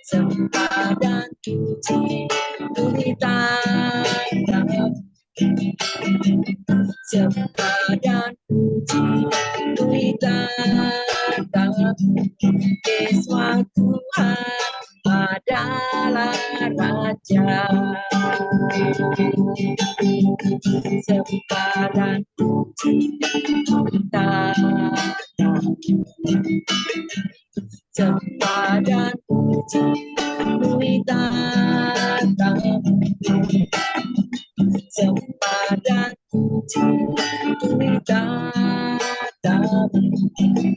sepadan puji kita, sepadan puji kita, Yesus Tuhan adalah Raja. Sepadan puji kita, sepadan puji kita, sepadan puji kita,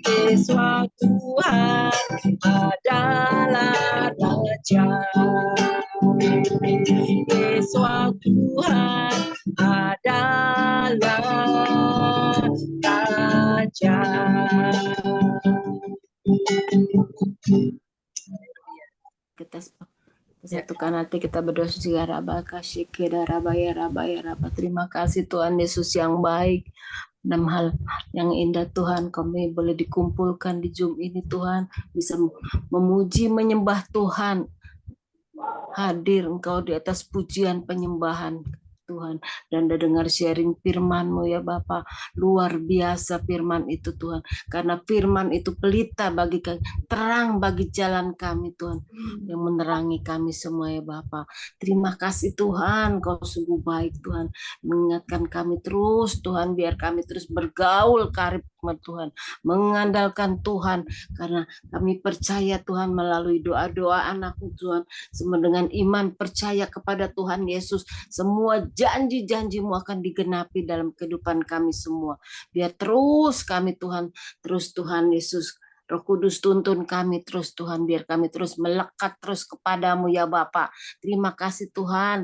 Yesus Tuhan adalah Raja. Yesus Tuhan adalah Raja. Kita satukan hati, kita berdoa juga Rabba kasih kira rabaya. Terima kasih Tuhan Yesus yang baik. Dalam hal yang indah Tuhan, kami boleh dikumpulkan di Zoom ini Tuhan, bisa memuji menyembah Tuhan, hadir Engkau di atas pujian penyembahan Tuhan, dan dengar sharing firman-Mu ya Bapa. Luar biasa firman itu Tuhan, karena firman itu pelita bagi kami, terang bagi jalan kami Tuhan, yang menerangi kami semua ya Bapa. Terima kasih Tuhan, Kau sungguh baik Tuhan, mengingatkan kami terus Tuhan, biar kami terus bergaul karib Tuhan, mengandalkan Tuhan, karena kami percaya Tuhan melalui doa-doa anakmu Tuhan, semua dengan iman percaya kepada Tuhan Yesus, semua janji-janji-Mu akan digenapi dalam kehidupan kami semua. Biar terus kami Tuhan, terus Tuhan Yesus, Roh Kudus tuntun kami terus Tuhan, biar kami terus melekat terus kepadamu ya Bapa. Terima kasih Tuhan,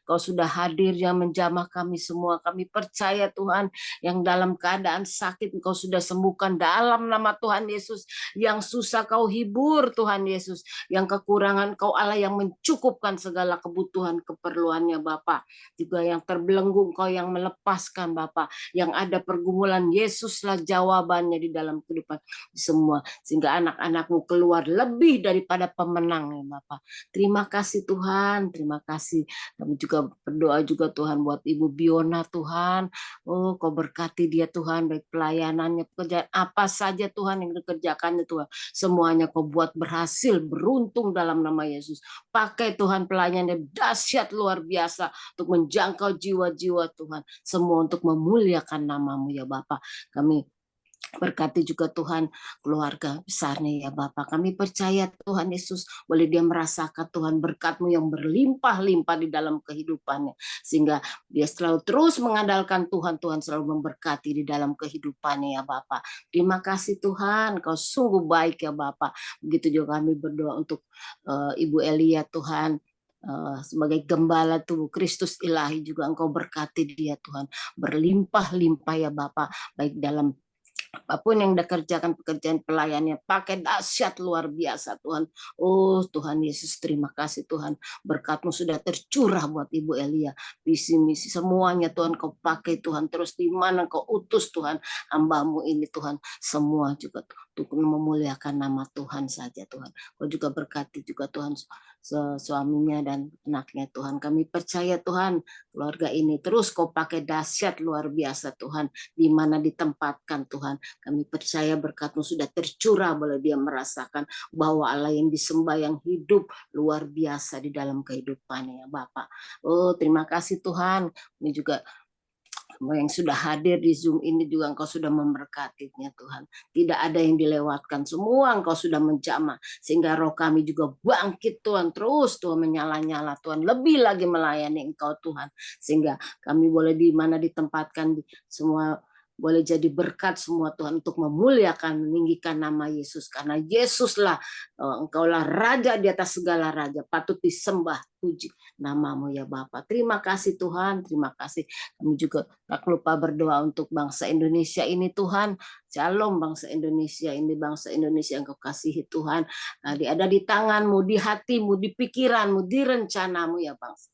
Kau sudah hadir yang menjamah kami semua. Kami percaya Tuhan, yang dalam keadaan sakit Kau sudah sembuhkan dalam nama Tuhan Yesus. Yang susah Kau hibur Tuhan Yesus, yang kekurangan Kau Allah yang mencukupkan segala kebutuhan keperluannya Bapa. Juga yang terbelenggu Kau yang melepaskan Bapa. Yang ada pergumulan, Yesuslah jawabannya di dalam kehidupan semua, sehingga anak-anakmu keluar lebih daripada pemenang ya Bapak. Terima kasih Tuhan, terima kasih. Kami juga berdoa juga Tuhan buat Ibu Biona Tuhan. Oh, Kau berkati dia Tuhan, baik pelayanannya, pekerjaan apa saja Tuhan yang dikerjakannya Tuhan. Semuanya Kau buat berhasil, beruntung dalam nama Yesus. Pakai Tuhan pelayanannya dahsyat luar biasa untuk menjangkau jiwa-jiwa Tuhan. Semua untuk memuliakan nama-Mu ya Bapak. Kami berkati juga Tuhan keluarga besarnya ya Bapak. Kami percaya Tuhan Yesus, boleh dia merasakan Tuhan berkat-Mu yang berlimpah-limpah di dalam kehidupannya. Sehingga dia selalu terus mengandalkan Tuhan, Tuhan selalu memberkati di dalam kehidupannya ya Bapak. Terima kasih Tuhan, Kau sungguh baik ya Bapak. Begitu juga kami berdoa untuk Ibu Elia Tuhan. Sebagai gembala tubuh Kristus ilahi juga Engkau berkati dia Tuhan. Berlimpah-limpah ya Bapak, baik dalam apapun yang dikerjakan pekerjaan pelayannya, pakai dahsyat luar biasa Tuhan. Oh Tuhan Yesus, terima kasih Tuhan, berkat-Mu sudah tercurah buat Ibu Elia, visi misi semuanya Tuhan Kau pakai Tuhan, terus di mana Kau utus Tuhan hamba-Mu ini Tuhan, semua juga untuk memuliakan nama Tuhan saja Tuhan. Kau juga berkati juga Tuhan suaminya dan anaknya Tuhan. Kami percaya Tuhan keluarga ini terus Kau pakai dahsyat luar biasa Tuhan, di mana ditempatkan Tuhan. Kami percaya berkat-Mu sudah tercurah, boleh dia merasakan bahwa Allah yang disembah yang hidup luar biasa di dalam kehidupannya ya Bapak. Oh terima kasih Tuhan. Ini juga yang sudah hadir di Zoom ini juga Engkau sudah memberkatinya Tuhan. Tidak ada yang dilewatkan, semua Engkau sudah menjamah. Sehingga roh kami juga bangkit Tuhan, terus Tuhan menyala-nyala Tuhan. Lebih lagi melayani Engkau Tuhan. Sehingga kami boleh di mana ditempatkan semua, boleh jadi berkat semua Tuhan untuk memuliakan, meninggikan nama Yesus. Karena Yesuslah, Engkaulah Raja di atas segala raja, patut disembah, puji nama-Mu ya Bapa. Terima kasih Tuhan, terima kasih. Kami juga tak lupa berdoa untuk bangsa Indonesia ini Tuhan. Shalom bangsa Indonesia ini, bangsa Indonesia yang Kau kasihi Tuhan. Ada di tangan-Mu, di hati-Mu, di pikiran-Mu, di rencana-Mu ya bangsa.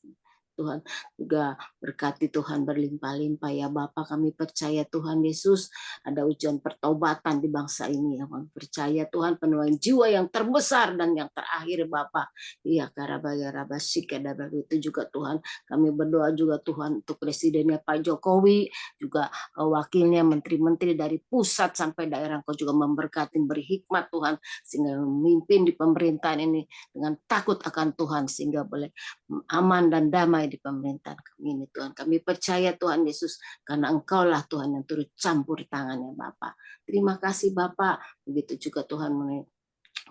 Tuhan juga berkati Tuhan berlimpah-limpah ya Bapa. Kami percaya Tuhan Yesus ada ujian pertobatan di bangsa ini ya. Kami percaya Tuhan penuaian jiwa yang terbesar dan yang terakhir Bapa. Iya karabaya rabasika itu juga Tuhan. Kami berdoa juga Tuhan untuk presidennya Pak Jokowi, juga wakilnya, menteri-menteri dari pusat sampai daerah. Kau juga memberkati, beri hikmat Tuhan sehingga memimpin di pemerintahan ini dengan takut akan Tuhan, sehingga boleh aman dan damai di pemerintahan kami ini Tuhan. Kami percaya Tuhan Yesus, karena Engkaulah Tuhan yang turut campur tangannya Bapak. Terima kasih Bapak. Begitu juga Tuhan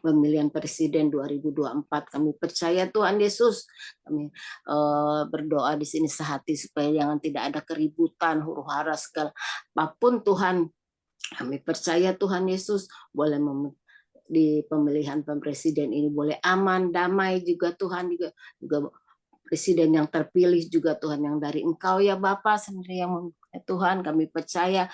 pemilihan presiden 2024. Kami percaya Tuhan Yesus. Kami berdoa di sini sehati supaya jangan tidak ada keributan, huru-hara segala apapun Tuhan. Kami percaya Tuhan Yesus boleh di pemilihan presiden ini boleh aman, damai juga Tuhan, juga presiden yang terpilih juga Tuhan yang dari Engkau ya Bapa sendiri yang Tuhan. Kami percaya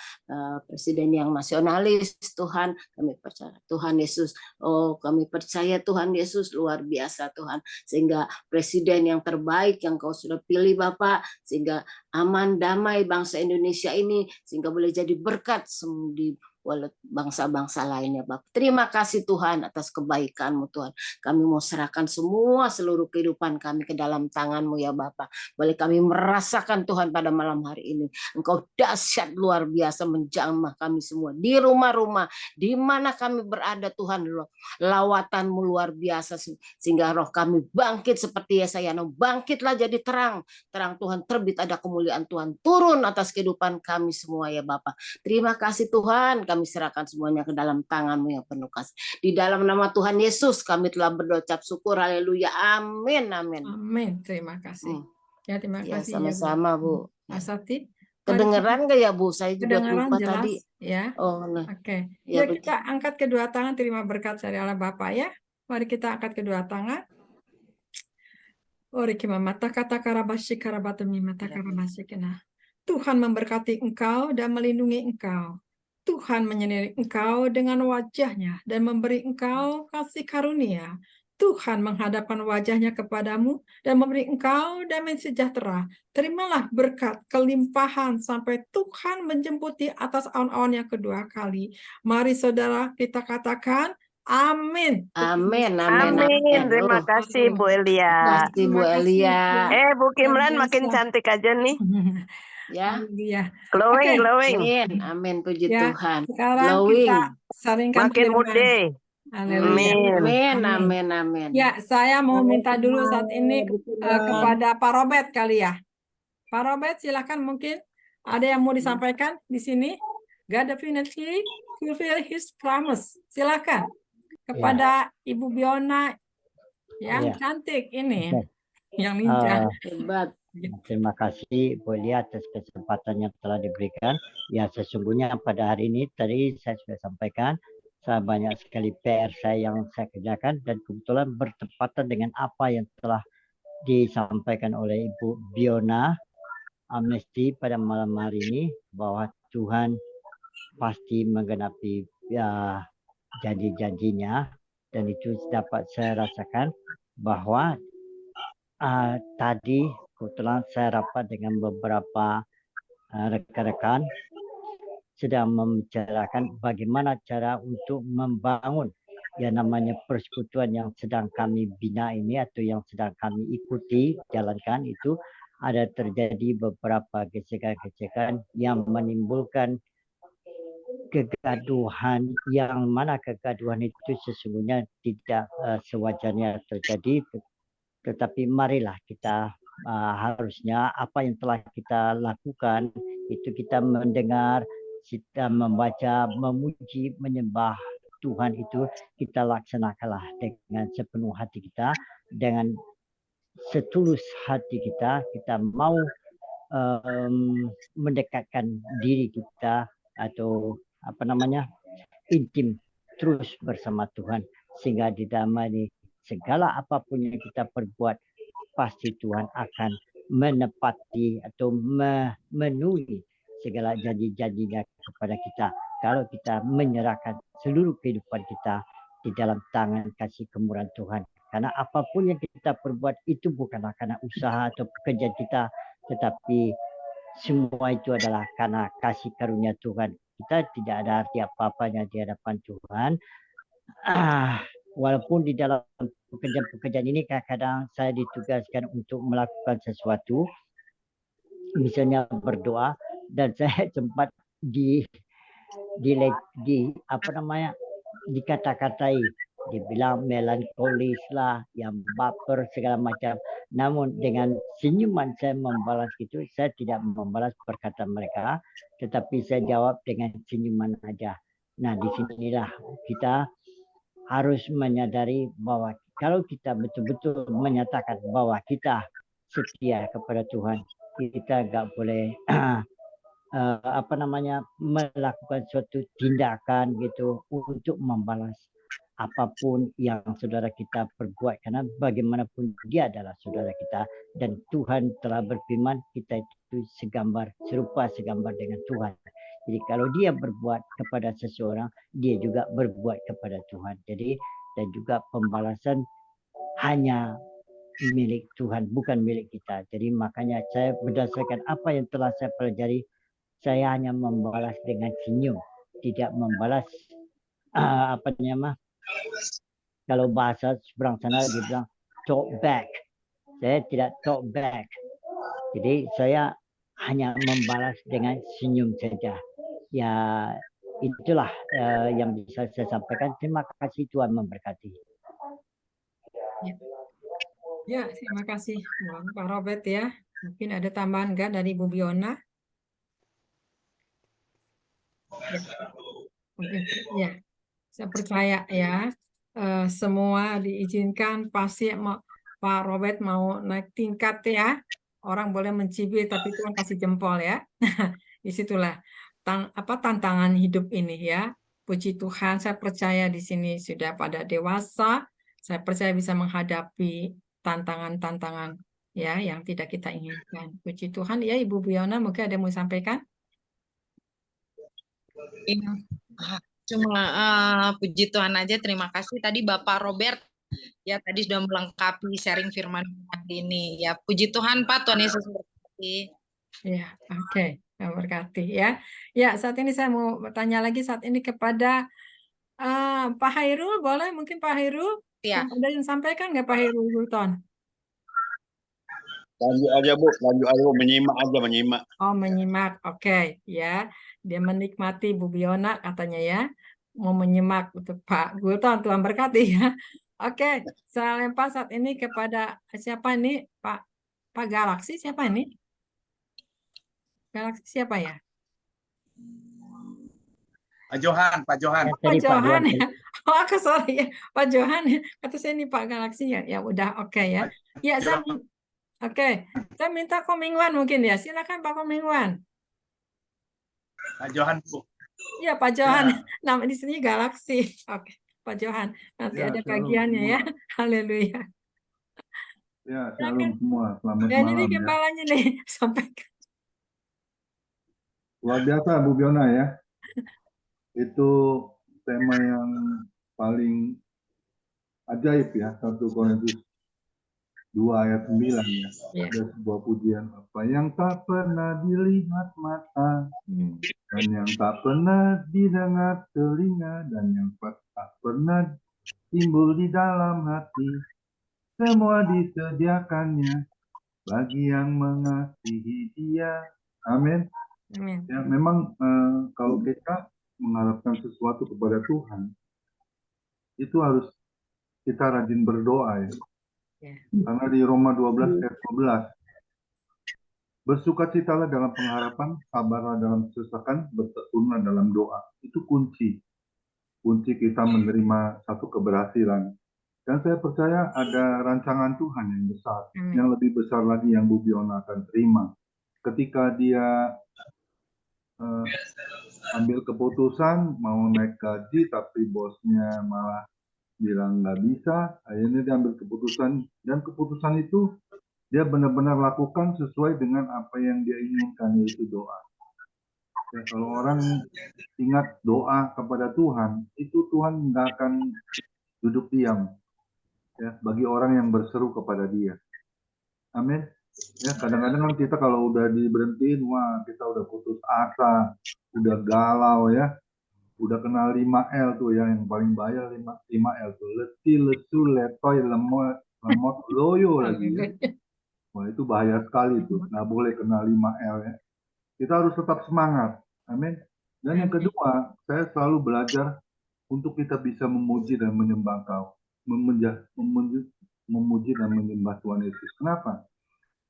presiden yang nasionalis Tuhan. Kami percaya Tuhan Yesus. Oh kami percaya Tuhan Yesus luar biasa Tuhan, sehingga presiden yang terbaik yang Kau sudah pilih Bapa, sehingga aman damai bangsa Indonesia ini, sehingga boleh jadi berkat di walau bangsa-bangsa lainnya Bapak. Terima kasih Tuhan atas kebaikan-Mu Tuhan. Kami mau serahkan semua seluruh kehidupan kami ke dalam tangan-Mu ya Bapak. Boleh kami merasakan Tuhan pada malam hari ini. Engkau dahsyat luar biasa menjamah kami semua. Di rumah-rumah, di mana kami berada Tuhan. Lawatan-Mu luar biasa. Sehingga roh kami bangkit seperti Yesaya. Bangkitlah jadi terang. Terang Tuhan terbit, ada kemuliaan Tuhan turun atas kehidupan kami semua ya Bapak. Terima kasih Tuhan, kami serahkan semuanya ke dalam tangan-Mu yang penuh kasih. Di dalam nama Tuhan Yesus kami telah berdoa syukur, haleluya, amin, amin. Amin, terima kasih. Ya, terima Ya, kasih ya, Bu. sama-sama Bu. Asati, Kedengeran nggak ya Bu? Saya juga kedengaran lupa jelas tadi. ya. Oh, nah. Oke. Ya, Ya, kita angkat kedua tangan, terima berkat dari Allah Bapa ya. Mari kita angkat kedua tangan. Tuhan memberkati engkau dan melindungi engkau. Tuhan menyinari engkau dengan wajahnya dan memberi engkau kasih karunia. Tuhan menghadapkan wajahnya kepadamu dan memberi engkau damai sejahtera. Terimalah berkat kelimpahan sampai Tuhan menjemputi atas awan-awan yang kedua kali. Mari saudara kita katakan amin. Amin, amin, Amin. amin. Terima kasih Bu Elia. Terima kasih Bu Elia. Bu Kimran Luar makin biasa. cantik aja nih. Ya, Haleluya. Glowing, Oke. glowing. amin, amin, puji Ya, Tuhan. sekarang Glowing. kita saringkan Makin firman. muda. Haleluya. Amin. Amin, amin, amin. Ya, saya mau minta dulu saat ini kepada Pak Robert kali ya. Pak Robert, silakan, mungkin ada yang mau disampaikan di sini. God definitely fulfill His promise. Silakan kepada Ibu Biona yang cantik ini, yang lincah. Hebat. Terima kasih Bu Elia atas kesempatan yang telah diberikan. Ya, sesungguhnya pada hari ini tadi saya sudah sampaikan, saya banyak sekali PR saya yang saya kerjakan dan kebetulan bertepatan dengan apa yang telah disampaikan oleh Ibu Biona Amnesty pada malam hari ini, bahwa Tuhan pasti menggenapi janji-janjinya, dan itu dapat saya rasakan bahwa tadi kebetulan saya rapat dengan beberapa rekan-rekan sedang membicarakan bagaimana cara untuk membangun yang namanya persekutuan yang sedang kami bina ini atau yang sedang kami ikuti jalankan. Itu ada terjadi beberapa gesekan-gesekan yang menimbulkan kegaduhan, yang mana kegaduhan itu sesungguhnya tidak sewajarnya terjadi. Tetapi marilah kita harusnya apa yang telah kita lakukan itu kita mendengar, kita membaca, memuji, menyembah Tuhan, itu kita laksanakanlah dengan sepenuh hati kita, dengan setulus hati kita. Kita mau mendekatkan diri kita atau intim terus bersama Tuhan, sehingga di dalam ini segala apapun yang kita perbuat pasti Tuhan akan menepati atau memenuhi segala janji-janjinya kepada kita kalau kita menyerahkan seluruh kehidupan kita di dalam tangan kasih kemurahan Tuhan. Karena apapun yang kita perbuat itu bukanlah karena usaha atau pekerjaan kita, tetapi semua itu adalah karena kasih karunia Tuhan. Kita tidak ada arti apa-apanya di hadapan Tuhan. Walaupun di dalam pekerjaan-pekerjaan ini kadang-kadang saya ditugaskan untuk melakukan sesuatu, misalnya berdoa, dan saya sempat dikata-katai, dibilang melankolis lah, yang baper segala macam. Namun dengan senyuman saya membalas itu. Saya tidak membalas perkataan mereka, tetapi saya jawab dengan senyuman aja. Nah, disinilah kita harus menyadari bahwa kalau kita betul-betul menyatakan bahwa kita setia kepada Tuhan, kita nggak boleh melakukan suatu tindakan gitu untuk membalas apapun yang saudara kita perbuat, karena bagaimanapun dia adalah saudara kita, dan Tuhan telah berfirman kita itu serupa segambar dengan Tuhan. Jadi kalau dia berbuat kepada seseorang, dia juga berbuat kepada Tuhan. Jadi, dan juga pembalasan hanya milik Tuhan, bukan milik kita. Jadi makanya saya berdasarkan apa yang telah saya pelajari, saya hanya membalas dengan senyum. tidak membalas apa namanya, kalau bahasa seberang sana dia bilang talk back. Saya tidak talk back. Jadi saya hanya membalas dengan senyum saja. Ya itulah yang bisa saya sampaikan. Terima kasih, Tuhan memberkati. Ya, terima kasih Pak Robert ya. Mungkin ada tambahan nggak dari Bu Biona? Ya, mungkin ya. Saya percaya ya, semua diizinkan. Pasti Pak Robert mau naik tingkat ya. Orang boleh mencibir, tapi Tuhan kasih jempol ya. Disitulah tantangan hidup ini ya. Puji Tuhan, saya percaya di sini sudah pada dewasa. Saya percaya bisa menghadapi tantangan-tantangan ya yang tidak kita inginkan. Puji Tuhan ya, Ibu Biona, mungkin ada yang mau sampaikan? Cuma puji Tuhan aja, terima kasih tadi Bapak Robert ya, tadi sudah melengkapi sharing firman hari ini ya. Puji Tuhan Pak, Tuhan Yesus berkati. Ya, oke, berkati ya. Ya, saat ini saya mau bertanya lagi saat ini kepada Pak Hairul, boleh mungkin Pak Hairul? Ya. Ada yang sampaikan nggak Pak Hairul Gulton? Lanjut aja Bu, lanjut aja Bu, menyimak aja, menyimak. Oh, menyimak, oke ya. Dia menikmati Bu Biona katanya ya, mau menyimak untuk Pak Gulton, Tuhan berkati ya. Oke, saya lempar saat ini kepada siapa ini, Pak Galaksi, siapa ini? Galaksi siapa ya? Pak Johan. Pak Johan ya. Oh, aku sorry ya. Pak Johan ya. Kata saya ini Pak Galaksi ya. Ya udah, oke ya. Ya, saya minta Komingwan mungkin ya. Silakan Pak Komingwan. Pak Johan, Bu. Ya, Pak Johan. Nama di sini Galaksi. Oke, Pak Johan. Nanti ada bagiannya ya. Haleluya. Ya, shalom semua. Selamat Dan malam ini ya. kepalanya nih. Sampaikan. Luar biasa Bu Biona ya. Itu tema yang paling ajaib ya, 1 Korintus 2 ayat 9 ya. Ada sebuah pujian apa yang tak pernah dilihat mata, dan yang tak pernah didengar telinga, dan yang tak pernah timbul di dalam hati, semua disediakannya bagi yang mengasihi Dia. Amin. Ya, memang kalau kita mengharapkan sesuatu kepada Tuhan, itu harus kita rajin berdoa ya. Karena di Roma 12 ayat 12, bersukacitalah dalam pengharapan, sabarlah dalam kesesakan, bertekunlah dalam doa. Itu kunci kita menerima satu keberhasilan. Dan saya percaya ada rancangan Tuhan yang besar, yang lebih besar lagi yang Bu Biona akan terima. Ketika dia ambil keputusan mau naik gaji, tapi bosnya malah bilang nggak bisa, akhirnya dia ambil keputusan, dan keputusan itu dia benar-benar lakukan sesuai dengan apa yang dia inginkan, yaitu doa. Ya, kalau orang ingat doa kepada Tuhan, itu Tuhan nggak akan duduk diam ya, bagi orang yang berseru kepada Dia. Amin. Ya, kadang-kadang kita kalau udah diberhentiin, wah kita udah putus asa, udah galau ya, udah kenal 5L tuh ya, yang paling bahaya 5L tuh, letih, lesu, letoy, lemot, loyo lagi ya. Wah itu bahaya sekali tuh, nggak boleh kenal 5L ya. Kita harus tetap semangat, amin. Dan yang kedua, saya selalu belajar untuk kita bisa memuji dan menyembah Kau, memuji dan menyembah Tuhan Yesus. Kenapa?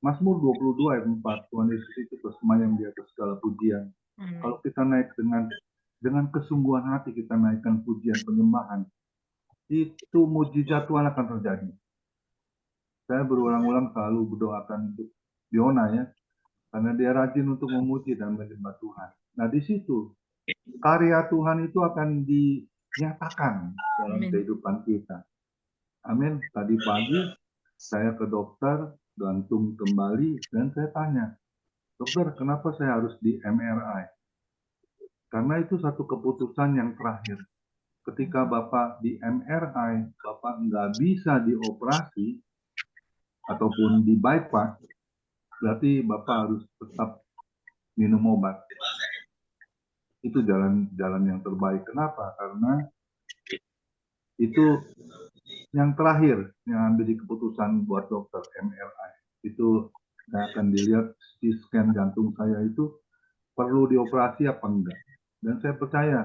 Mazmur 22 ayat 4, Tuhan Yesus itu bersemayam di atas segala pujian. Kalau kita naik dengan kesungguhan hati, kita naikkan pujian penyembahan, itu mujizat Tuhan akan terjadi. Saya berulang-ulang selalu berdoakan untuk Biona ya, karena dia rajin untuk memuji dan menyembah Tuhan. Nah di situ karya Tuhan itu akan dinyatakan dalam kehidupan kita. Amin. Tadi pagi saya ke dokter, gantung kembali, dan saya tanya, dokter kenapa saya harus di MRI? Karena itu satu keputusan yang terakhir. Ketika Bapak di MRI, Bapak nggak bisa dioperasi ataupun di bypass, berarti Bapak harus tetap minum obat. itu jalan yang terbaik. Kenapa? Karena itu yang terakhir yang ambil keputusan buat dokter MRI. Itu saya akan dilihat CT scan jantung saya itu perlu dioperasi apa enggak. Dan saya percaya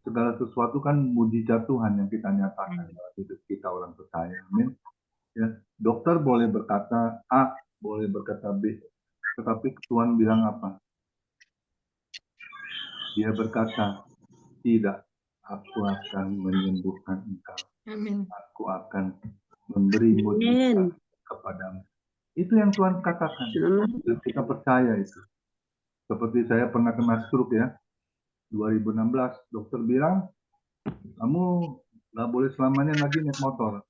segala sesuatu kan mujizat Tuhan yang kita nyatakan dalam hidup kita orang percaya. Amin. Ya, dokter boleh berkata A, boleh berkata B, tetapi Tuhan bilang apa? Dia berkata, tidak, aku akan menyembuhkan engkau. Amin. Aku akan memberi mujizat kepadamu. Itu yang Tuhan katakan. Dan kita percaya itu. Seperti saya pernah kena stroke ya. 2016, dokter bilang, kamu nggak boleh selamanya lagi naik motor.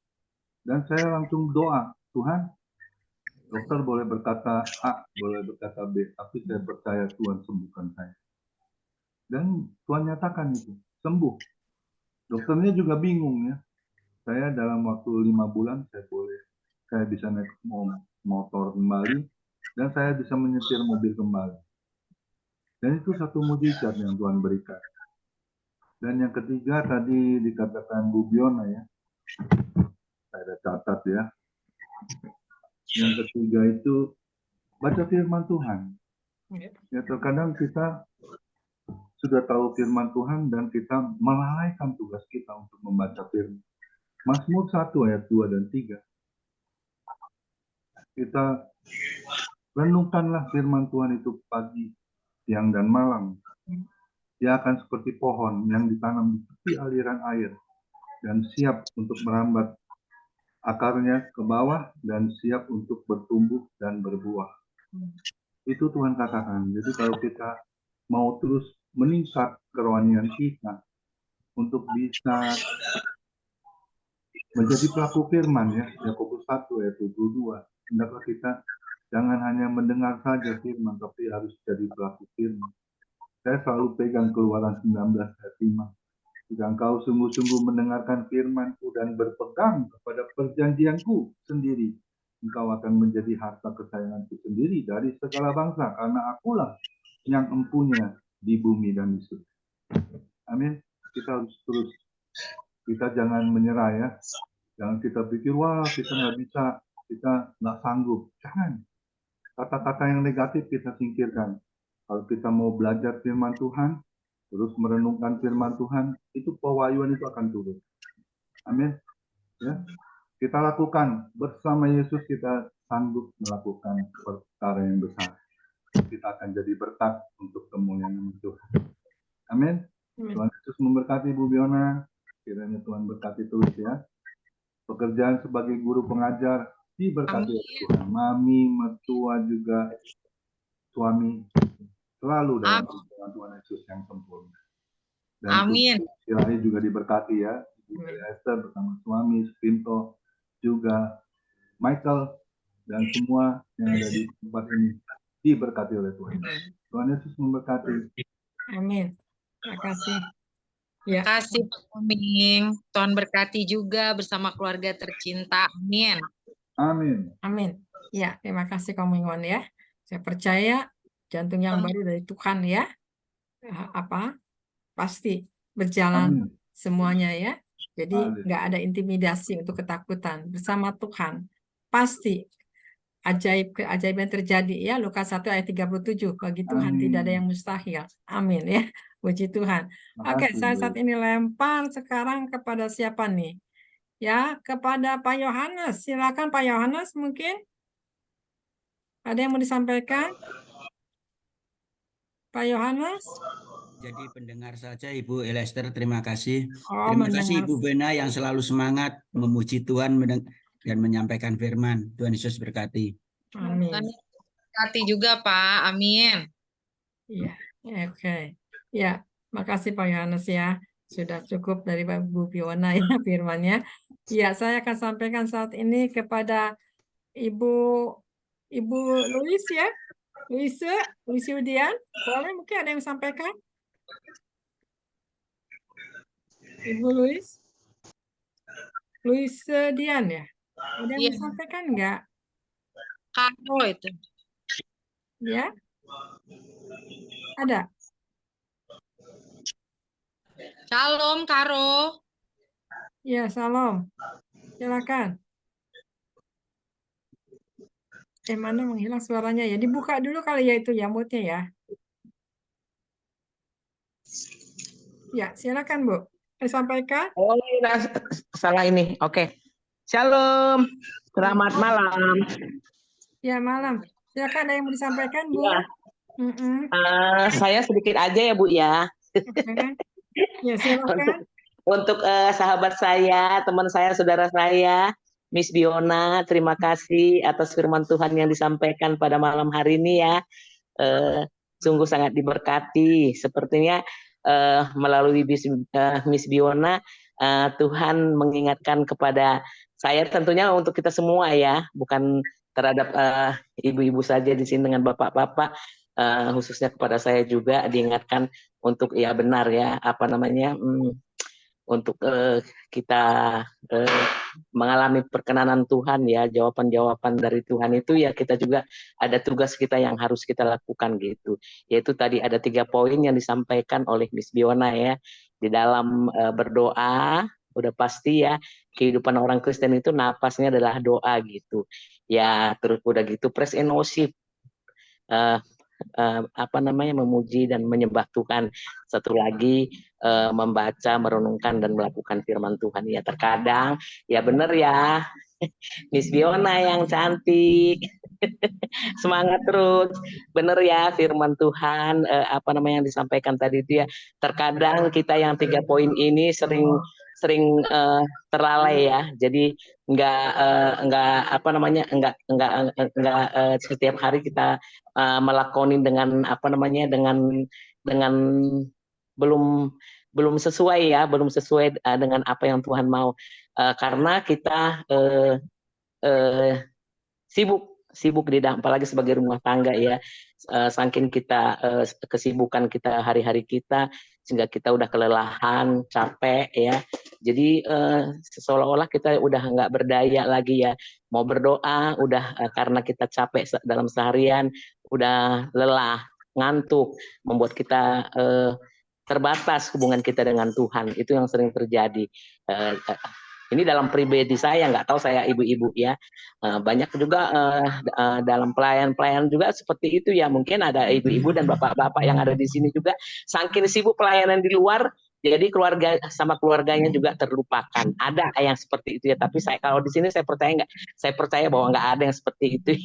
Dan saya langsung doa, Tuhan, dokter boleh berkata A, boleh berkata B, tapi saya percaya Tuhan sembuhkan saya. Dan Tuhan nyatakan itu, sembuh. Dokternya juga bingung ya. Saya dalam waktu 5 bulan saya bisa naik motor kembali dan saya bisa menyetir mobil kembali. Dan itu satu mujizat yang Tuhan berikan. Dan yang ketiga tadi dikatakan Bu Biona ya. Saya ada catat ya. Yang ketiga itu baca firman Tuhan. Ya terkadang kita sudah tahu firman Tuhan dan kita melalaikan tugas kita untuk membaca firman. Mazmur 1 ayat 2 dan 3. Kita renungkanlah firman Tuhan itu pagi, siang, dan malam. Dia akan seperti pohon yang ditanam di tepi aliran air dan siap untuk merambat akarnya ke bawah dan siap untuk bertumbuh dan berbuah. Itu Tuhan katakan. Jadi kalau kita mau terus meningkat kerohanian kita untuk bisa menjadi pelaku firman ya, Yakobus 1 ayat 22. Hendaklah kita jangan hanya mendengar saja firman, tapi harus jadi pelaku firman. Saya selalu pegang Keluaran 19 ayat 5. Jika engkau sungguh-sungguh mendengarkan firman-Ku dan berpegang kepada perjanjian-Ku sendiri, engkau akan menjadi harta kesayangan-Ku sendiri dari segala bangsa, karena Akulah yang empunya di bumi dan di surga. Amin. Kita harus terus. Kita jangan menyerah ya. Jangan kita pikir, wah kita nggak bisa, kita nggak sanggup. Jangan. Kata-kata yang negatif kita singkirkan. Kalau kita mau belajar firman Tuhan, terus merenungkan firman Tuhan, itu pewahyuan itu akan turun. Amin. Ya. Kita lakukan bersama Yesus, kita sanggup melakukan perkara yang besar. Kita akan jadi berkat untuk kemuliaan Tuhan. Amin. Tuhan Yesus memberkati Bu Biona. Kiranya Tuhan berkati terus ya. Pekerjaan sebagai guru pengajar diberkati oleh Tuhan. Mami, mertua juga suami selalu dalam Tuhan Yesus yang sempurna. Dan Amin. Ilahi juga diberkati ya. Ibu Esther bersama suami, Pinto juga, Michael dan semua yang ada di tempat ini diberkati oleh Tuhan. Tuhan Yesus memberkati. Amin. Terima kasih. Ya. Terima kasih Pak Koming. Tuhan berkati juga bersama keluarga tercinta. Amin. Amin. Amin. Ya, terima kasih Komingon ya. Saya percaya jantung yang baru dari Tuhan ya. Pasti berjalan semuanya ya. Jadi nggak ada intimidasi untuk ketakutan. Bersama Tuhan pasti keajaiban terjadi ya. Lukas 1 ayat 37. Bagi Tuhan tidak ada yang mustahil. Amin ya. Puji Tuhan. Oke, saya saat ini lempar sekarang kepada siapa nih? Ya, kepada Pak Yohanes. Silakan Pak Yohanes mungkin. Ada yang mau disampaikan? Pak Yohanes? Jadi pendengar saja Ibu Elester, terima kasih. Oh, Terima kasih Ibu Bena yang selalu semangat memuji Tuhan dan menyampaikan firman. Tuhan Yesus berkati. Amin. Berkati juga Pak. Amin. Iya, oke. Ya, makasih Pak Yohanes ya. Sudah cukup dari Bu Fiona ya firmannya. Ya, saya akan sampaikan saat ini kepada Ibu Louis ya. Louis Udian, boleh mungkin ada yang sampaikan? Ibu Louis Dian ya? Ada yang disampaikan enggak? Karo itu. Ya? Ada? Shalom, Karo. Ya, salam. Silakan. Mana menghilang suaranya ya? Dibuka dulu kali ya itu ya, mute ya. Ya, silakan Bu. Sampaikan. Oh, salah ini. Oke. Shalom. Selamat malam. Ya, malam. Silakan, ada yang mau disampaikan, Bu? Ya. Saya sedikit aja ya, Bu ya. Oke. Ya, silakan. Untuk sahabat saya, teman saya, saudara saya, Miss Biona, terima kasih atas firman Tuhan yang disampaikan pada malam hari ini ya. Sungguh sangat diberkati. Sepertinya melalui Miss Biona, Tuhan mengingatkan kepada saya, tentunya untuk kita semua ya, bukan terhadap ibu-ibu saja di sini dengan bapak-bapak, khususnya kepada saya juga diingatkan untuk ya benar ya, apa namanya, untuk kita mengalami perkenanan Tuhan ya, jawaban-jawaban dari Tuhan itu ya, kita juga ada tugas kita yang harus kita lakukan gitu. Yaitu tadi ada 3 poin yang disampaikan oleh Miss Biona ya, di dalam berdoa. Udah pasti ya, kehidupan orang Kristen itu napasnya adalah doa gitu ya. Terus udah gitu praise and worship, apa namanya, memuji dan menyembah Tuhan. Satu lagi membaca, merenungkan dan melakukan firman Tuhan ya. Terkadang ya benar ya, Miss Biona yang cantik. Semangat terus, bener ya firman Tuhan, apa namanya yang disampaikan tadi itu ya. Terkadang kita yang 3 poin ini sering terlalai ya. Jadi enggak apa namanya, enggak setiap hari kita melakoni dengan apa namanya, dengan belum sesuai ya, belum sesuai dengan apa yang Tuhan mau, karena kita sibuk di dalam, apalagi sebagai rumah tangga ya, saking kita kesibukan kita hari-hari kita, sehingga kita udah kelelahan, capek ya. Jadi seolah-olah kita udah nggak berdaya lagi ya, mau berdoa udah karena kita capek dalam seharian, udah lelah, ngantuk, membuat kita terbatas hubungan kita dengan Tuhan. Itu yang sering terjadi. Ini dalam pribadi saya, nggak tahu saya ibu-ibu ya, banyak juga dalam pelayan-pelayan juga seperti itu ya. Mungkin ada ibu-ibu dan bapak-bapak yang ada di sini juga saking sibuk pelayanan di luar, jadi keluarga sama keluarganya juga terlupakan. Ada yang seperti itu ya, tapi saya kalau di sini saya percaya bahwa nggak ada yang seperti itu.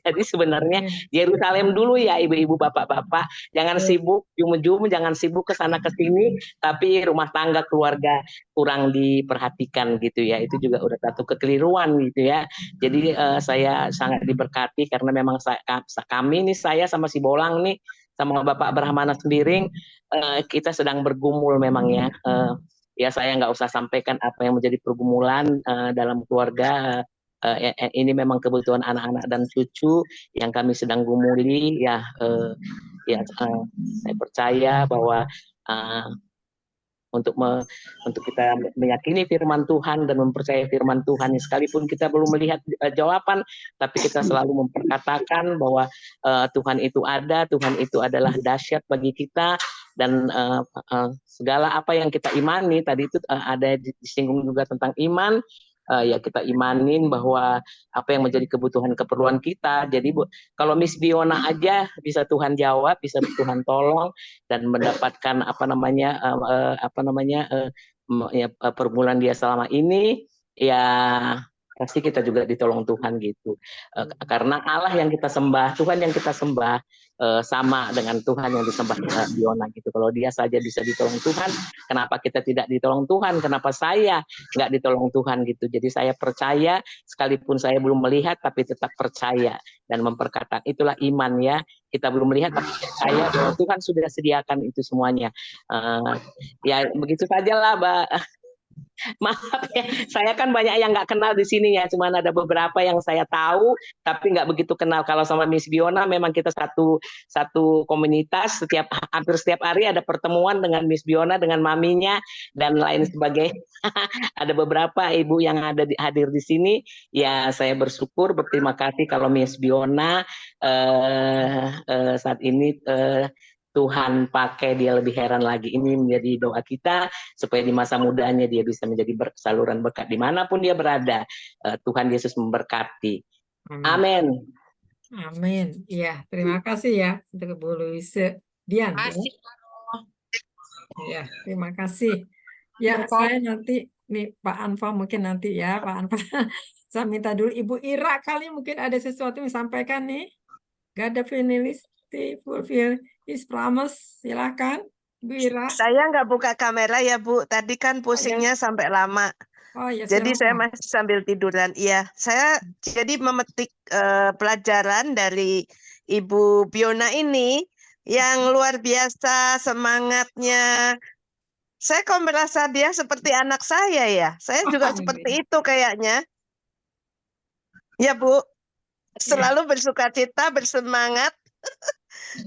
Jadi sebenarnya Yerusalem dulu ya, ibu-ibu, bapak-bapak, jangan sibuk jum-jum, jangan sibuk ke sana ke sini, tapi rumah tangga keluarga kurang diperhatikan gitu ya. Itu juga udah satu kekeliruan gitu ya. Jadi saya sangat diberkati karena memang kami nih, saya sama si Bolang nih, sama Bapak Brahmana Sembiring, kita sedang bergumul memang ya. Ya saya nggak usah sampaikan apa yang menjadi pergumulan dalam keluarga. Ini memang kebutuhan anak-anak dan cucu yang kami sedang gumuli ya. Saya percaya bahwa untuk kita meyakini firman Tuhan dan mempercayai firman Tuhan, sekalipun kita belum melihat jawaban, tapi kita selalu memperkatakan bahwa Tuhan itu ada, Tuhan itu adalah dahsyat bagi kita, dan segala apa yang kita imani tadi itu ada disinggung juga tentang iman. Ya kita imanin bahwa apa yang menjadi kebutuhan keperluan kita. Jadi kalau Miss Biona aja bisa Tuhan jawab, bisa Tuhan tolong dan mendapatkan pergumulan dia selama ini, ya pasti kita juga ditolong Tuhan gitu. Karena Allah yang kita sembah, Tuhan yang kita sembah sama dengan Tuhan yang disembah Biona gitu. Kalau dia saja bisa ditolong Tuhan, kenapa kita tidak ditolong Tuhan? Kenapa saya nggak ditolong Tuhan gitu? Jadi saya percaya, sekalipun saya belum melihat, tapi tetap percaya dan memperkatakan. Itulah iman ya. Kita belum melihat, tapi percaya bahwa Tuhan sudah sediakan itu semuanya. Ya begitu sajalah, Mbak. Maaf ya, saya kan banyak yang nggak kenal di sini ya, cuman ada beberapa yang saya tahu, tapi nggak begitu kenal. Kalau sama Miss Biona, memang kita satu komunitas, hampir setiap hari ada pertemuan dengan Miss Biona, dengan maminya, dan lain sebagainya. Ada beberapa ibu yang hadir di sini, ya saya bersyukur, berterima kasih kalau Miss Biona saat ini Tuhan pakai dia lebih heran lagi. Ini menjadi doa kita supaya di masa mudanya dia bisa menjadi saluran berkat dimanapun dia berada. Tuhan Yesus memberkati. Amin. Amin. Ya, terima kasih ya untuk Bu Luise Dian. Ya, terima kasih. Ya, saya nanti nih Pak Anfa mungkin nanti ya Pak Anfa. Saya minta dulu Ibu Ira kali mungkin ada sesuatu yang disampaikan nih. God finality fulfill his promise. Silakan Bu Ira. Saya nggak buka kamera ya Bu. Tadi kan pusingnya sampai lama. Oh ya, Jadi saya silakan. masih sambil tiduran. Iya, saya jadi memetik pelajaran dari Ibu Biona ini yang luar biasa semangatnya. Saya kok merasa dia seperti anak saya ya. Saya juga seperti itu kayaknya. Ya Bu, selalu bersukacita, bersemangat.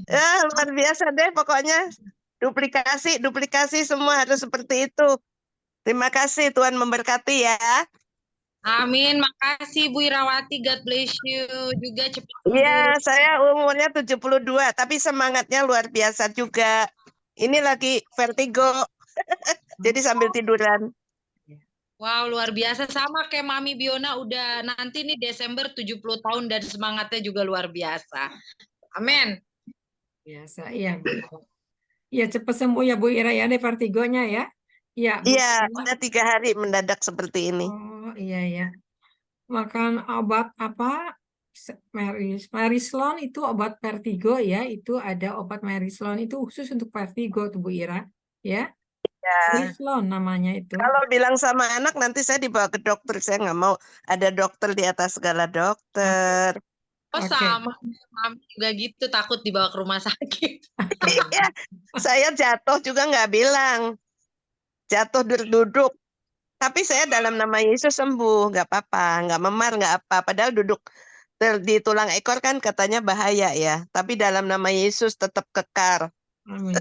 Ya, luar biasa deh pokoknya. Duplikasi semua harus seperti itu. Terima kasih, Tuhan memberkati ya. Amin, makasih Bu Irawati, God bless you juga cepat sembuh. Iya, saya umurnya 72, tapi semangatnya luar biasa juga. Ini lagi vertigo, jadi sambil tiduran. Wow, luar biasa. Sama kayak Mami Biona udah nanti nih Desember 70 tahun dan semangatnya juga luar biasa. Amin. Biasa, iya. Iya, cepat sembuh ya Bu Ira ya, deh vertigonya ya. Iya, Bu. Iya, udah 3 hari mendadak seperti ini. Oh, iya ya. Makan obat apa? Merislon itu obat vertigo ya, itu ada obat Merislon itu khusus untuk vertigo tuh Bu Ira, ya. Ya. Merislon namanya itu. Kalau bilang sama anak nanti saya dibawa ke dokter, saya nggak mau ada dokter di atas segala dokter. Oh sama, Mami juga gitu takut dibawa ke rumah sakit. Iya, saya jatuh juga nggak bilang, jatuh duduk. Tapi saya dalam nama Yesus sembuh, nggak apa-apa, nggak memar, nggak apa. Padahal duduk di tulang ekor kan katanya bahaya ya. Tapi dalam nama Yesus tetap kekar. Amin.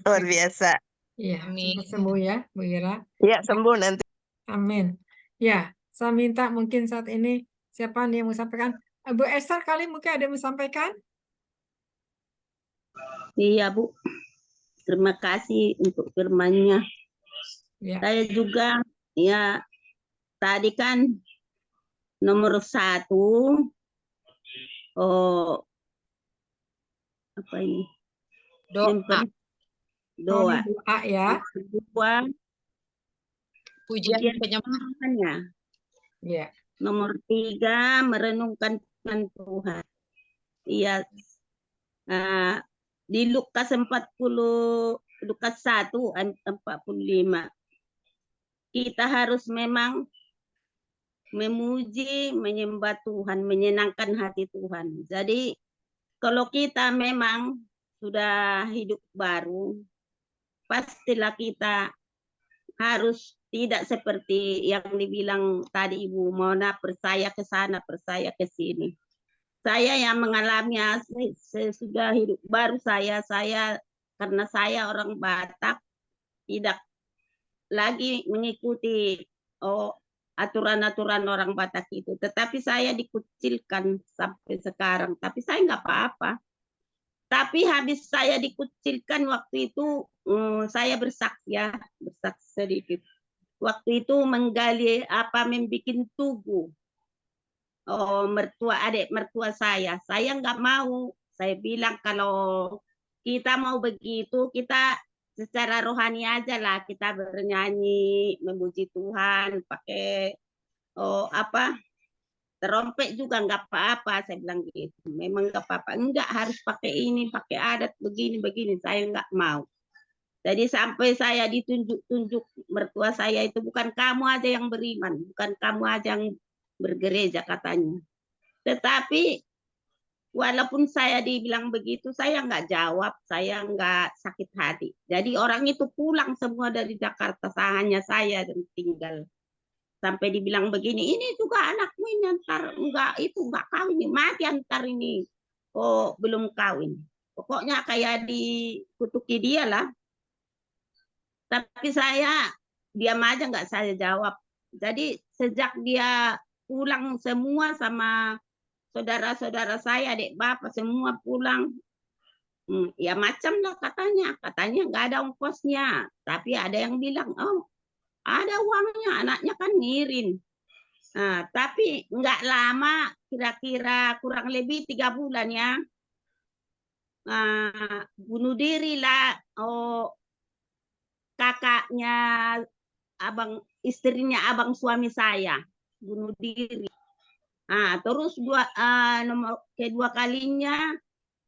Luar biasa. Iya, cepat sembuh ya, Bu Ira. Iya, sembuh nanti. Amin. Ya, saya minta mungkin saat ini siapa nih yang mau sampaikan? Bu Esther kali mungkin ada yang mau sampaikan? Iya Bu, terima kasih untuk firman-Nya. Ya. Saya juga ya tadi kan nomor 1 apa ini? Doa ya. Kedua, pujian penyembahannya. Ya. Nomor 3 merenungkan Tuhan. Iya. Di Lukas 1:45 kita harus memang memuji, menyembah Tuhan, menyenangkan hati Tuhan. Jadi kalau kita memang sudah hidup baru, pastilah kita harus tidak seperti yang dibilang tadi Ibu Mona, percaya ke sana, percaya ke sini. Saya yang mengalaminya sesudah hidup baru saya karena saya orang Batak tidak lagi mengikuti aturan-aturan orang Batak itu, tetapi saya dikucilkan sampai sekarang. Tapi saya nggak apa-apa. Tapi habis saya dikucilkan waktu itu saya bersaksi sedikit. Waktu itu menggali membuat tugu. Adik mertua saya nggak mau. Saya bilang kalau kita mau begitu, kita secara rohani aja lah, kita bernyanyi, memuji Tuhan, pakai terompet juga nggak apa-apa. Saya bilang gitu, memang nggak apa-apa. Enggak harus pakai ini, pakai adat begini, saya nggak mau. Jadi sampai saya ditunjuk mertua saya itu, bukan kamu aja yang beriman, bukan kamu aja yang bergereja katanya. Tetapi walaupun saya dibilang begitu, saya nggak jawab, saya nggak sakit hati. Jadi orang itu pulang semua dari Jakarta, hanya saya yang tinggal. Sampai dibilang begini, ini juga anakmu ini antar, nggak kawin, mati antar ini. Oh belum kawin. Pokoknya kayak dikutuki dia lah. Tapi saya diam aja, nggak saya jawab. Jadi sejak dia pulang semua sama saudara-saudara saya, adik bapak semua pulang. Ya macam lah katanya nggak ada ongkosnya, tapi ada yang bilang, oh ada uangnya, anaknya kan ngirim. Nah, tapi nggak lama, kira-kira kurang lebih 3 bulan ya, bunuh diri lah, kakaknya istrinya abang suami saya bunuh diri. Nah, terus kedua kalinya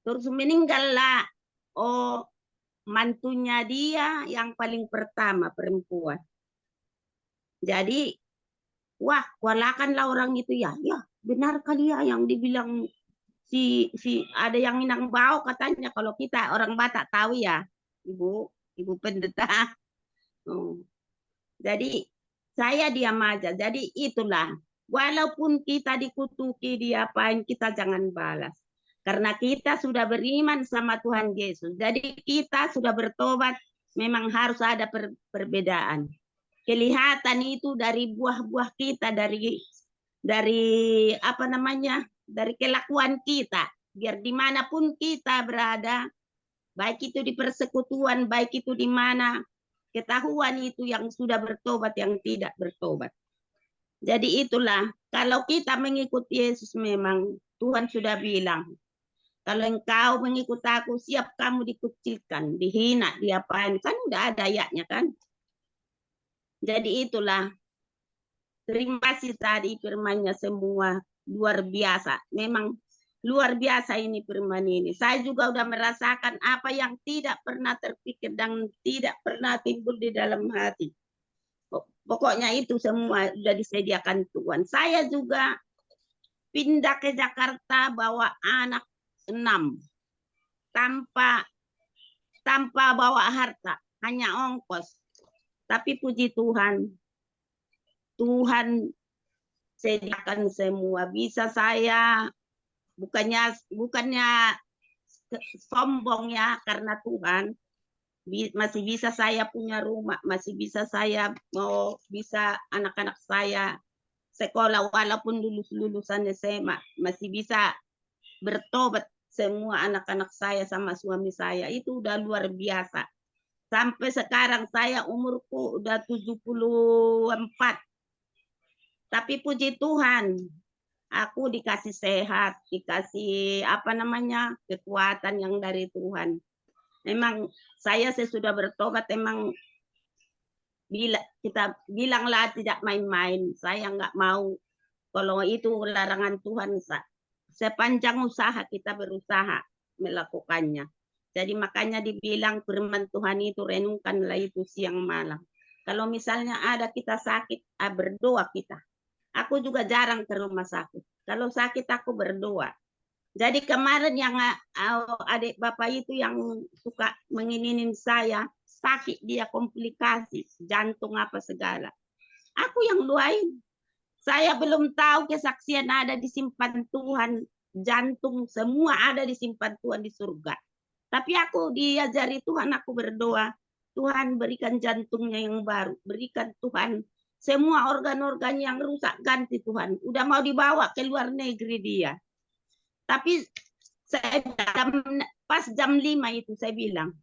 terus meninggal lah mantunya dia yang paling pertama perempuan. Jadi wah, walakanlah orang itu ya benar kali ya yang dibilang si ada yang Minang Bau katanya, kalau kita orang Batak tahu ya, ibu pendeta. Jadi saya diam aja. Jadi itulah, walaupun kita dikutuki, diapain, kita jangan balas. Karena kita sudah beriman sama Tuhan Yesus. Jadi kita sudah bertobat, memang harus ada perbedaan. Kelihatan itu dari buah-buah kita, dari apa namanya, dari kelakuan kita. Biar dimanapun kita berada, baik itu di persekutuan, baik itu di mana, ketahuan itu yang sudah bertobat, yang tidak bertobat. Jadi itulah, kalau kita mengikut Yesus, memang Tuhan sudah bilang, kalau engkau mengikut aku, siap kamu dikucilkan, dihina, diapain, kan udah ada ayatnya kan. Jadi itulah, terima kasih tadi firman-Nya semua luar biasa. Memang luar biasa ini firman ini. Saya juga udah merasakan apa yang tidak pernah terpikir dan tidak pernah timbul di dalam hati. Pokoknya itu semua sudah disediakan Tuhan. Saya juga pindah ke Jakarta bawa anak 6 tanpa bawa harta, hanya ongkos. Tapi puji Tuhan, Tuhan sediakan semua. Bisa saya bukannya sombong ya, karena Tuhan masih bisa saya punya rumah, masih bisa saya bisa anak-anak saya sekolah walaupun lulusan SMA, masih bisa bertobat semua anak-anak saya sama suami saya. Itu udah luar biasa. Sampai sekarang saya umurku udah 74. Tapi puji Tuhan, aku dikasih sehat, dikasih apa namanya, kekuatan yang dari Tuhan. Memang saya sesudah bertobat, emang kita bilanglah tidak main-main. Saya nggak mau, kalau itu larangan Tuhan. Sepanjang usaha kita berusaha melakukannya. Jadi makanya dibilang firman Tuhan itu renungkanlah itu siang malam. Kalau misalnya ada kita sakit, berdoa kita. Aku juga jarang ke rumah sakit. Kalau sakit aku berdoa. Jadi kemarin yang adik bapak itu yang suka menginin saya, sakit dia komplikasi, jantung apa segala. Aku yang doain. Saya belum tahu kesaksian ada disimpan Tuhan, jantung semua ada disimpan Tuhan di surga. Tapi aku diajari Tuhan, aku berdoa, Tuhan berikan jantungnya yang baru, berikan Tuhan semua organ-organ yang rusak, ganti Tuhan. Udah mau dibawa ke luar negeri dia. Tapi saya pas jam 5 itu saya bilang,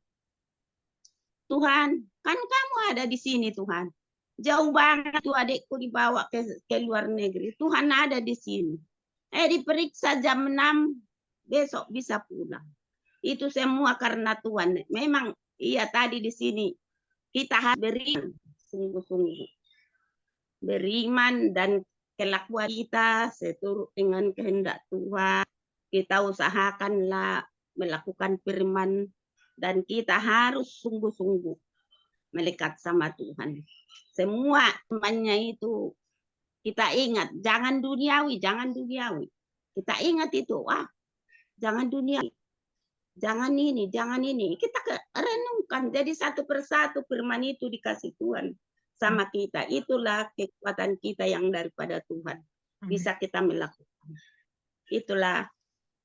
Tuhan, kan kamu ada di sini Tuhan. Jauh banget tuh adikku dibawa ke luar negeri. Tuhan ada di sini. Diperiksa jam 6, besok bisa pulang. Itu semua karena Tuhan. Memang iya tadi di sini kita harus beriman sungguh-sungguh. Beriman dan kelakuan kita seturut dengan kehendak Tuhan. Kita usahakanlah melakukan firman dan kita harus sungguh-sungguh melekat sama Tuhan. Semua temannya itu kita ingat, jangan duniawi, jangan duniawi. Kita ingat itu, jangan duniawi. Jangan ini, jangan ini. Kita renungkan. Jadi satu persatu firman itu dikasih Tuhan sama kita. Itulah kekuatan kita yang daripada Tuhan. Bisa kita melakukan. Itulah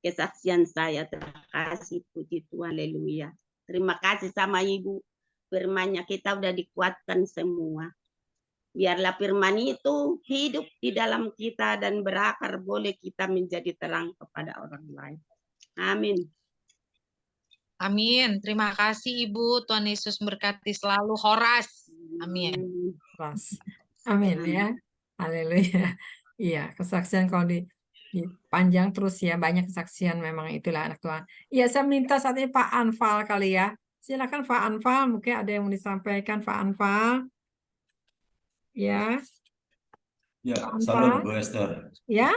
kesaksian saya. Terima kasih, puji Tuhan, haleluya. Terima kasih sama Ibu. Firman-Nya kita udah dikuatkan semua. Biarlah firman itu hidup di dalam kita dan berakar, boleh kita menjadi terang kepada orang lain. Amin. Amin. Terima kasih Ibu. Tuhan Yesus berkati selalu. Horas. Amin. Amin ya. Haleluya. Iya, kesaksian kalau panjang terus ya, banyak kesaksian memang, itulah anak Tuhan. Iya, saya minta saat ini Pak Anfal kali ya. Silakan Pak Anfal, mungkin ada yang mau disampaikan Pak Anfal. Ya. Ya, Pak salam Anfal. Bu Esther. Ya.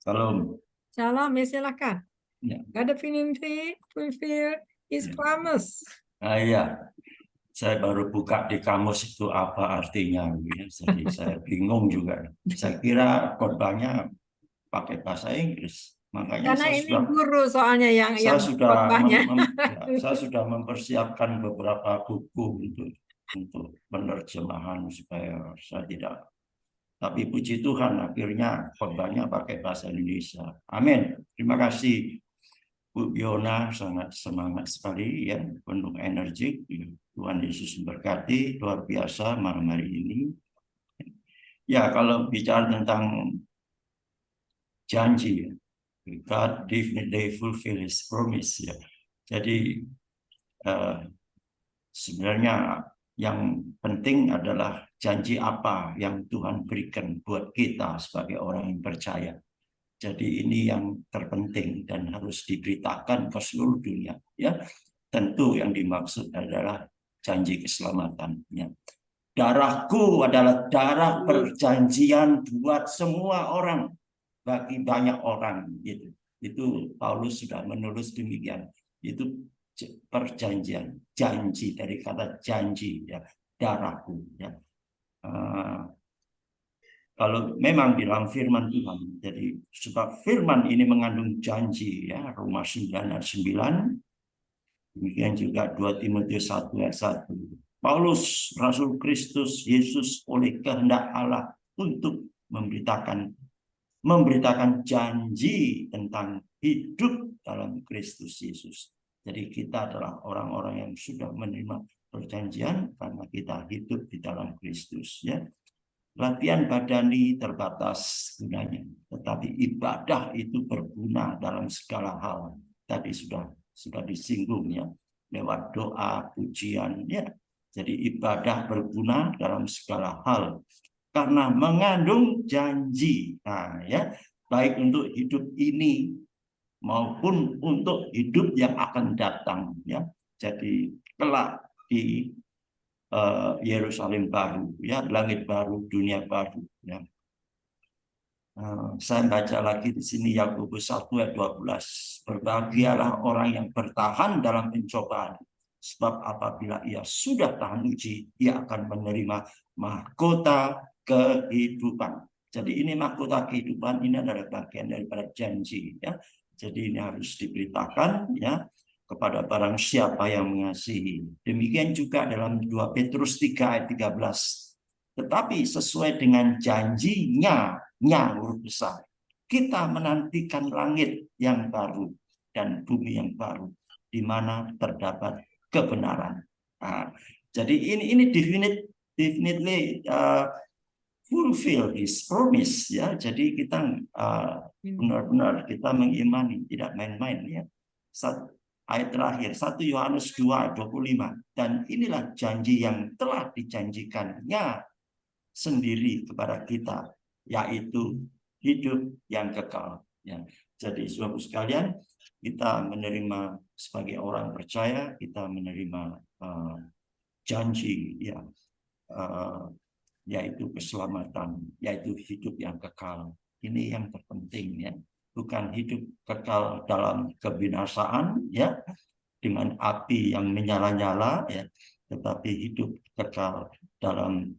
Salam. Salam, ya silakan. Ya. God definitely fulfill His promise. Iya, saya baru buka di kamus itu apa artinya, ya. Jadi saya bingung juga. Saya kira khotbahnya pakai bahasa Inggris, makanya Karena saya ini sudah guru soalnya yang khotbahnya. saya sudah mempersiapkan beberapa buku untuk penerjemahan supaya saya tidak. Tapi puji Tuhan akhirnya khotbahnya pakai bahasa Indonesia. Amin. Terima kasih Bu Biona, sangat semangat sekali ya, penuh energi. Tuhan Yesus memberkati luar biasa malam hari ini. Ya, kalau bicara tentang janji, God definitely fulfill His promise ya. Jadi sebenarnya yang penting adalah janji apa yang Tuhan berikan buat kita sebagai orang yang percaya. Jadi ini yang terpenting dan harus diberitakan ke seluruh dunia. Ya, tentu yang dimaksud adalah janji keselamatan. Ya. Darahku adalah darah perjanjian buat semua orang, bagi banyak orang. Gitu. Itu Paulus sudah menulis demikian. Itu perjanjian, janji, dari kata janji, ya, darahku. Ya. Kalau memang di dalam firman Tuhan, jadi sebab firman ini mengandung janji, ya, Roma 9 ayat 9, demikian juga 2 Timotius 1 ayat 1. Paulus, Rasul Kristus Yesus oleh kehendak Allah untuk memberitakan janji tentang hidup dalam Kristus Yesus. Jadi kita adalah orang-orang yang sudah menerima perjanjian karena kita hidup di dalam Kristus, ya. Latihan badani terbatas gunanya, tetapi ibadah itu berguna dalam segala hal. Tadi sudah disinggung ya, lewat doa, pujian ya. Jadi ibadah berguna dalam segala hal karena mengandung janji. Nah, ya, baik untuk hidup ini maupun untuk hidup yang akan datang ya. Jadi kelak di Yerusalem baru, ya, langit baru, dunia baru. Ya. Saya baca lagi di sini Yakobus 1 ayat 12. Berbahagialah orang yang bertahan dalam pencobaan, sebab apabila ia sudah tahan uji, ia akan menerima mahkota kehidupan. Jadi ini mahkota kehidupan ini adalah bagian daripada janji. Ya. Jadi ini harus diberitakan ya kepada barang siapa yang mengasihi. Demikian juga dalam 2 Petrus 3 ayat 13. Tetapi sesuai dengan janjinya, huruf besar, kita menantikan langit yang baru dan bumi yang baru, di mana terdapat kebenaran. Nah, jadi ini definitely fulfill His promise ya. Jadi kita benar-benar kita mengimani, tidak main-main ya. Ayat terakhir 1 Yohanes 2 ayat 25, dan inilah janji yang telah dijanjikannya sendiri kepada kita, yaitu hidup yang kekal ya. Jadi Saudara sekalian, kita menerima sebagai orang percaya, kita menerima janji ya, yaitu keselamatan, yaitu hidup yang kekal. Ini yang terpenting ya. Bukan hidup kekal dalam kebinasaan ya, dengan api yang menyala-nyala ya, tetapi hidup kekal dalam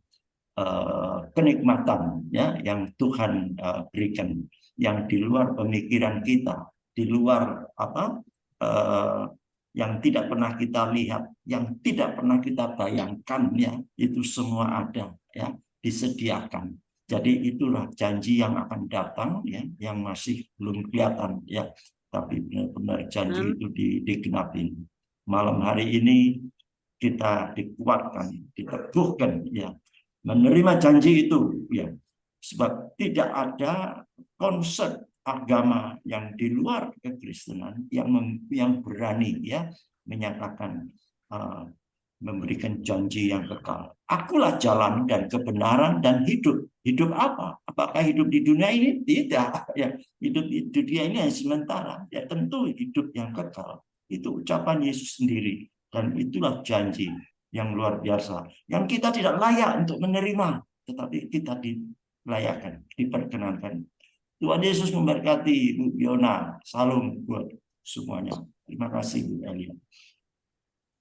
kenikmatan ya yang Tuhan berikan, yang di luar pemikiran kita, di luar yang tidak pernah kita lihat, yang tidak pernah kita bayangkan ya, itu semua ada ya, disediakan. Jadi itulah janji yang akan datang ya, yang masih belum kelihatan ya, tapi benar-benar janji itu digenapi. Malam hari ini kita dikuatkan, diteguhkan ya, menerima janji itu ya, sebab tidak ada konsep agama yang di luar kekristenan yang berani ya menyatakan memberikan janji yang kekal. Akulah jalan dan kebenaran dan hidup. Hidup apa? Apakah hidup di dunia ini? Tidak. Ya, hidup di dunia ini yang sementara. Ya, tentu hidup yang kekal. Itu ucapan Yesus sendiri. Dan itulah janji yang luar biasa. Yang kita tidak layak untuk menerima. Tetapi kita dilayakkan, diperkenankan. Tuhan Yesus memberkati Ibu Biona. Salam buat semuanya. Terima kasih Bu Elia.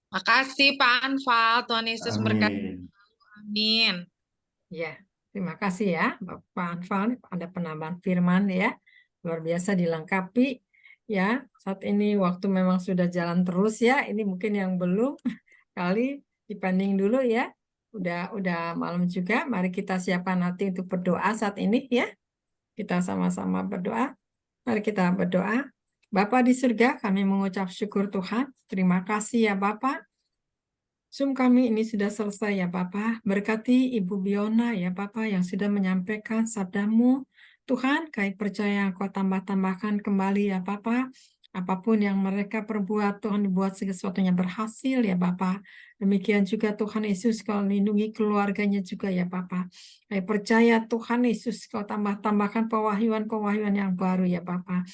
Makasih Pak Anfal, Tuhan Yesus berkati. Amin. Ya, terima kasih ya Pak Anfal. Ada penambahan firman ya, luar biasa dilengkapi ya. Saat ini waktu memang sudah jalan terus ya. Ini mungkin yang belum kali dipending dulu ya. Udah malam juga. Mari kita siapkan hati untuk berdoa saat ini ya. Kita sama-sama berdoa. Mari kita berdoa. Bapa di surga, kami mengucap syukur Tuhan. Terima kasih ya Bapak. Zoom kami ini sudah selesai ya Bapak. Berkati Ibu Biona ya Bapak yang sudah menyampaikan sabdamu. Tuhan, kami percaya Engkau tambah-tambahkan kembali ya Bapak. Apapun yang mereka perbuat, Tuhan buat sesuatunya berhasil ya Bapak. Demikian juga Tuhan Yesus, Kau lindungi keluarganya juga ya Bapak. Kami percaya Tuhan Yesus, Kau tambah-tambahkan pewahyuan-pewahyuan yang baru ya Bapak.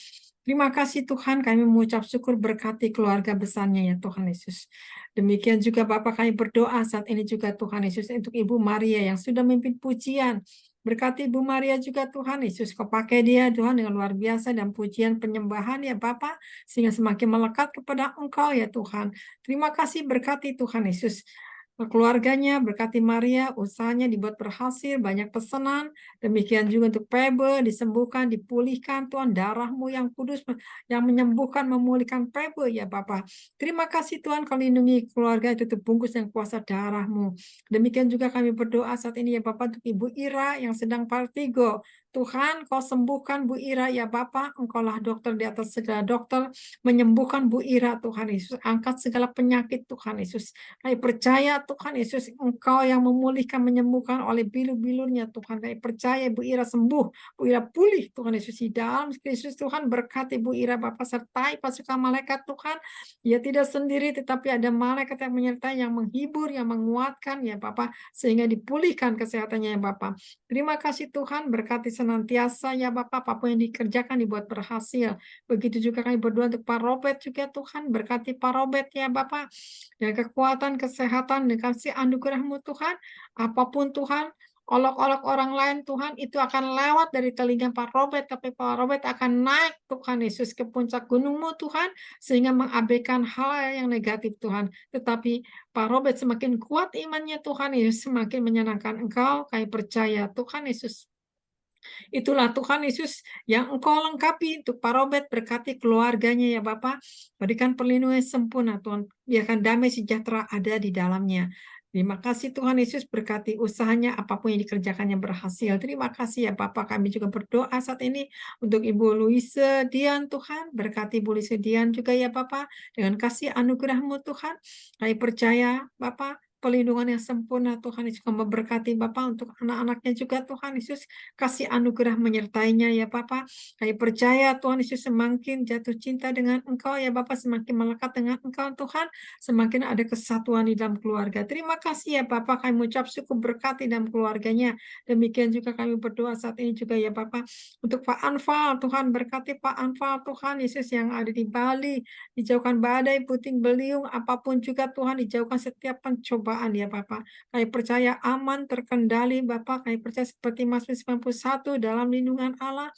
Terima kasih Tuhan, kami mengucap syukur berkati keluarga besarnya ya Tuhan Yesus. Demikian juga Bapak kami berdoa saat ini juga Tuhan Yesus untuk Ibu Maria yang sudah memimpin pujian. Berkati Ibu Maria juga Tuhan Yesus, Kau pakai dia Tuhan dengan luar biasa dan pujian penyembahan ya Bapak, sehingga semakin melekat kepada Engkau ya Tuhan. Terima kasih berkati Tuhan Yesus. Keluarganya, berkati Maria, usahanya dibuat berhasil, banyak pesanan. Demikian juga untuk Pebe, disembuhkan, dipulihkan, Tuhan, darah-Mu yang kudus, yang menyembuhkan, memulihkan Pebe, ya Bapak. Terima kasih Tuhan, Kau lindungi keluarga itu terbungkus yang kuasa darah-Mu. Demikian juga kami berdoa saat ini ya Bapak, untuk Ibu Ira yang sedang vertigo. Tuhan, Kau sembuhkan Bu Ira ya Bapak, Engkaulah dokter di atas segala dokter, menyembuhkan Bu Ira Tuhan Yesus, angkat segala penyakit Tuhan Yesus. Kami percaya Tuhan Yesus, Engkau yang memulihkan, menyembuhkan oleh bilu-bilurnya Tuhan. Kami percaya Bu Ira sembuh, Bu Ira pulih Tuhan Yesus. Di dalam Kristus Tuhan berkati Bu Ira Bapak, sertai pasukan malaikat Tuhan. Ia tidak sendiri tetapi ada malaikat yang menyertai, yang menghibur, yang menguatkan ya Bapak, sehingga dipulihkan kesehatannya ya Bapak. Terima kasih Tuhan, berkati senantiasa ya Bapak, apapun yang dikerjakan dibuat berhasil. Begitu juga kami berdoa untuk Pak Robert juga Tuhan, berkati Pak Robert ya Bapak, dan kekuatan, kesehatan, dan kasih anugerah-Mu Tuhan, apapun Tuhan, olok-olok orang lain Tuhan, itu akan lewat dari telinga Pak Robert, tapi Pak Robert akan naik Tuhan Yesus ke puncak gunung-Mu Tuhan, sehingga mengabaikan hal yang negatif Tuhan. Tetapi Pak Robert semakin kuat imannya Tuhan Yesus, semakin menyenangkan Engkau, kami percaya Tuhan Yesus. Itulah Tuhan Yesus yang Engkau lengkapi untuk Pak Robert, berkati keluarganya ya Bapak, berikan perlindungan sempurna Tuhan, biarkan damai sejahtera ada di dalamnya. Terima kasih Tuhan Yesus, berkati usahanya, apapun yang dikerjakannya berhasil. Terima kasih ya Bapak, kami juga berdoa saat ini untuk Ibu Louise Dian Tuhan, berkati Ibu Louise Dian juga ya Bapak, dengan kasih anugerah-Mu Tuhan. Kami percaya Bapak, perlindungan yang sempurna Tuhan Yesus, memberkati Bapak untuk anak-anaknya juga Tuhan Yesus, kasih anugerah menyertainya ya Bapak. Kami percaya Tuhan Yesus semakin jatuh cinta dengan Engkau ya Bapak, semakin melekat dengan Engkau Tuhan, semakin ada kesatuan di dalam keluarga. Terima kasih ya Bapak, kami mengucap syukur berkati dalam keluarganya. Demikian juga kami berdoa saat ini juga ya Bapak, untuk Pak Anfal Tuhan, berkati Pak Anfal Tuhan Yesus yang ada di Bali, dijauhkan badai, puting beliung, apapun juga Tuhan, dijauhkan setiap pencobaan ya Bapak. Kami percaya aman, terkendali Bapak. Kami percaya seperti Mazmur 91 dalam lindungan Allah.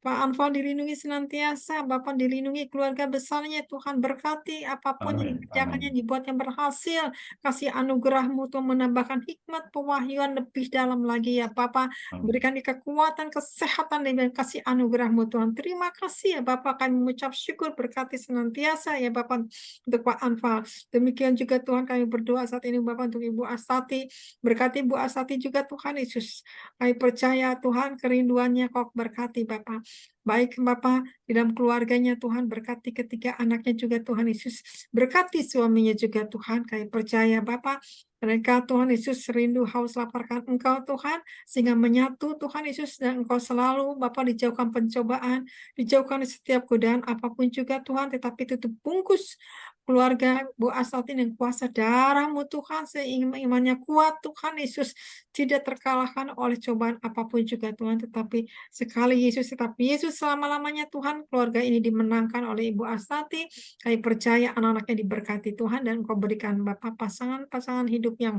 Pak Anfal dilindungi senantiasa, Bapak dilindungi keluarga besarnya, Tuhan berkati apapun yang dikerjakannya, dibuat yang berhasil. Kasih anugerah-Mu Tuhan, menambahkan hikmat, pewahyuan lebih dalam lagi ya Bapak. Berikan kekuatan, kesehatan, dan kasih anugerah-Mu Tuhan. Terima kasih ya Bapak, kami mengucap syukur, berkati senantiasa ya Bapak untuk Pak Anfal. Demikian juga Tuhan, kami berdoa saat ini Bapak untuk Ibu Astati, berkati Ibu Astati juga Tuhan Yesus. Kami percaya Tuhan, kerinduannya Kau berkati Bapak. Baik Bapak, di dalam keluarganya Tuhan, berkati ketiga anaknya juga Tuhan Yesus, berkati suaminya juga Tuhan. Kami percaya Bapak, mereka Tuhan Yesus rindu haus laparkan Engkau Tuhan, sehingga menyatu Tuhan Yesus, dan Engkau selalu Bapak dijauhkan pencobaan, dijauhkan setiap godaan apapun juga Tuhan, tetapi tutup bungkus keluarga Bu Asati dengan kuasa darah-Mu Tuhan, sehingga imannya kuat Tuhan Yesus, tidak terkalahkan oleh cobaan apapun juga Tuhan, tetapi sekali Yesus tetap Yesus selama-lamanya Tuhan. Keluarga ini dimenangkan oleh Ibu Asati. Kami percaya anak-anaknya diberkati Tuhan, dan Engkau berikan Bapak pasangan-pasangan hidup yang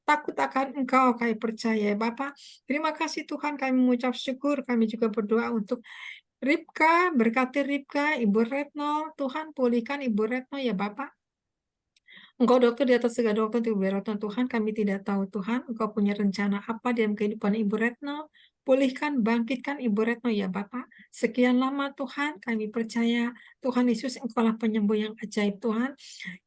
takut akan Engkau. Kami percaya Bapak. Terima kasih Tuhan, kami mengucap syukur. Kami juga berdoa untuk Ripka, berkati Ripka, Ibu Retno, Tuhan pulihkan Ibu Retno ya Bapak. Engkau dokter di atas segala dokter, Ibu Retno Tuhan, kami tidak tahu Tuhan, Engkau punya rencana apa dalam kehidupan Ibu Retno. Pulihkan, bangkitkan Ibu Retno ya Bapak. Sekian lama Tuhan, kami percaya Tuhan Yesus Engkaulah penyembuh yang ajaib Tuhan.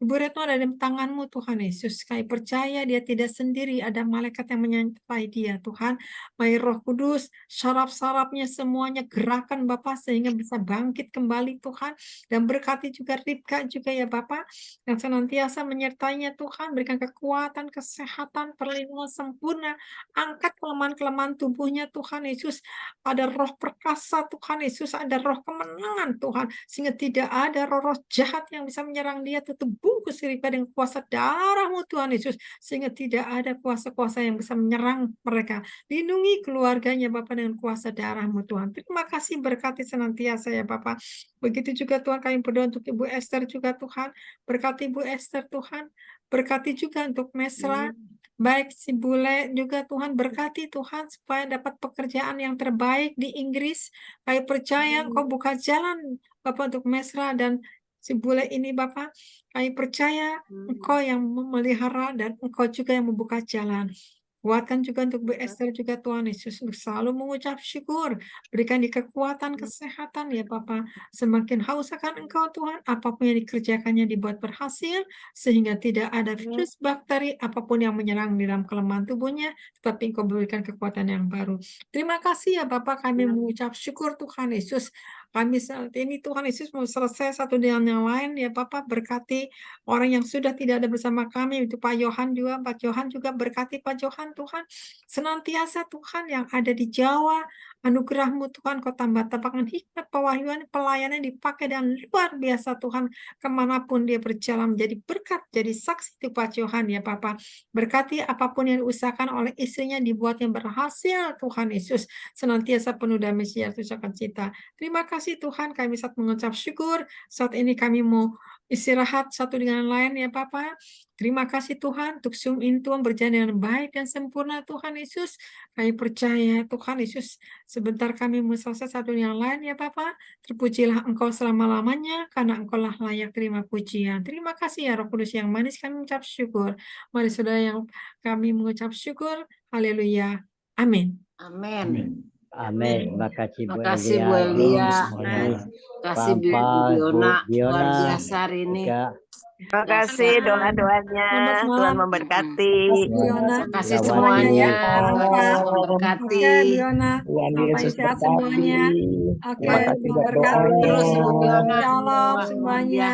Ibu Retno ada dalam tangan-Mu Tuhan Yesus. Kami percaya dia tidak sendiri, ada malaikat yang menyertai dia Tuhan. Mari Roh Kudus, saraf-sarafnya semuanya gerakan Bapak sehingga bisa bangkit kembali Tuhan. Dan berkati juga Ripka juga ya Bapak, yang senantiasa menyertainya Tuhan. Berikan kekuatan, kesehatan, perlindungan sempurna. Angkat kelemahan-kelemahan tubuhnya Tuhan Yesus. Ada roh perkasa Tuhan Yesus, ada roh kemenangan Tuhan, sehingga tidak ada roh-roh jahat yang bisa menyerang dia. Tutup bungkus Ripka dengan kuasa darah-Mu Tuhan Yesus, sehingga tidak ada kuasa-kuasa yang bisa menyerang mereka. Lindungi keluarganya Bapak dengan kuasa darah-Mu Tuhan. Terima kasih, berkati senantiasa ya Bapak. Begitu juga Tuhan kami berdoa untuk Ibu Esther juga Tuhan. Berkati Ibu Esther Tuhan. Berkati juga untuk Mesra. Baik si Bule juga Tuhan, berkati Tuhan supaya dapat pekerjaan yang terbaik di Inggris. Kami percaya Engkau buka jalan Bapak untuk Mesra dan si Bule ini Bapak. Kami percaya Engkau yang memelihara dan Engkau juga yang membuka jalan. Kuatkan juga untuk Bu Esther juga Tuhan Yesus, untuk selalu mengucap syukur. Berikan di kekuatan, kesehatan ya Bapa. Semakin haus akan Engkau Tuhan, apapun yang dikerjakannya dibuat berhasil, sehingga tidak ada virus, bakteri, apapun yang menyerang di dalam kelemahan tubuhnya, tetapi Engkau berikan kekuatan yang baru. Terima kasih ya Bapak, kami mengucap syukur Tuhan Yesus. Kami saat ini Tuhan Yesus mau selesai satu dengan yang lain ya Bapak, berkati orang yang sudah tidak ada bersama kami, itu Pak Yohan juga, Pak Yohan juga berkati Pak Yohan Tuhan, senantiasa Tuhan yang ada di Jawa, anugerah-Mu Tuhan, Kau tambah tapakan hikmat, pewahyuan, pelayanan dipakai dan luar biasa Tuhan, kemanapun dia berjalan menjadi berkat, jadi saksi itu Pak Yohan ya Bapak, berkati apapun yang diusahakan oleh istrinya dibuatnya berhasil Tuhan Yesus, senantiasa penuh damai sejahtera cita. Terima kasih Tuhan, kami saat mengucap syukur, saat ini kami mau istirahat satu dengan lain ya Bapak. Terima kasih Tuhan untuk Zoom in Tuhan berjalan dengan baik dan sempurna Tuhan Yesus. Kami percaya Tuhan Yesus, sebentar kami mau selesai satu yang lain ya Bapak. Terpujilah Engkau selama-lamanya karena Engkau lah layak terima pujian. Terima kasih ya Roh Kudus yang manis, kami mengucap syukur. Mari saudara yang kami mengucap syukur. Haleluya. Amin. Amin. Amin. Makasih Bu Makasih Bu Elia. Elia. Makasih Bu Biona. Luar biasa hari ini. Terima kasih doa-doanya. Tuhan memberkati. Terima kasih semuanya. Tuhan memberkati. Sampai sehat semuanya. Oke, memberkati. Terus Bu Biona. Shalom semuanya.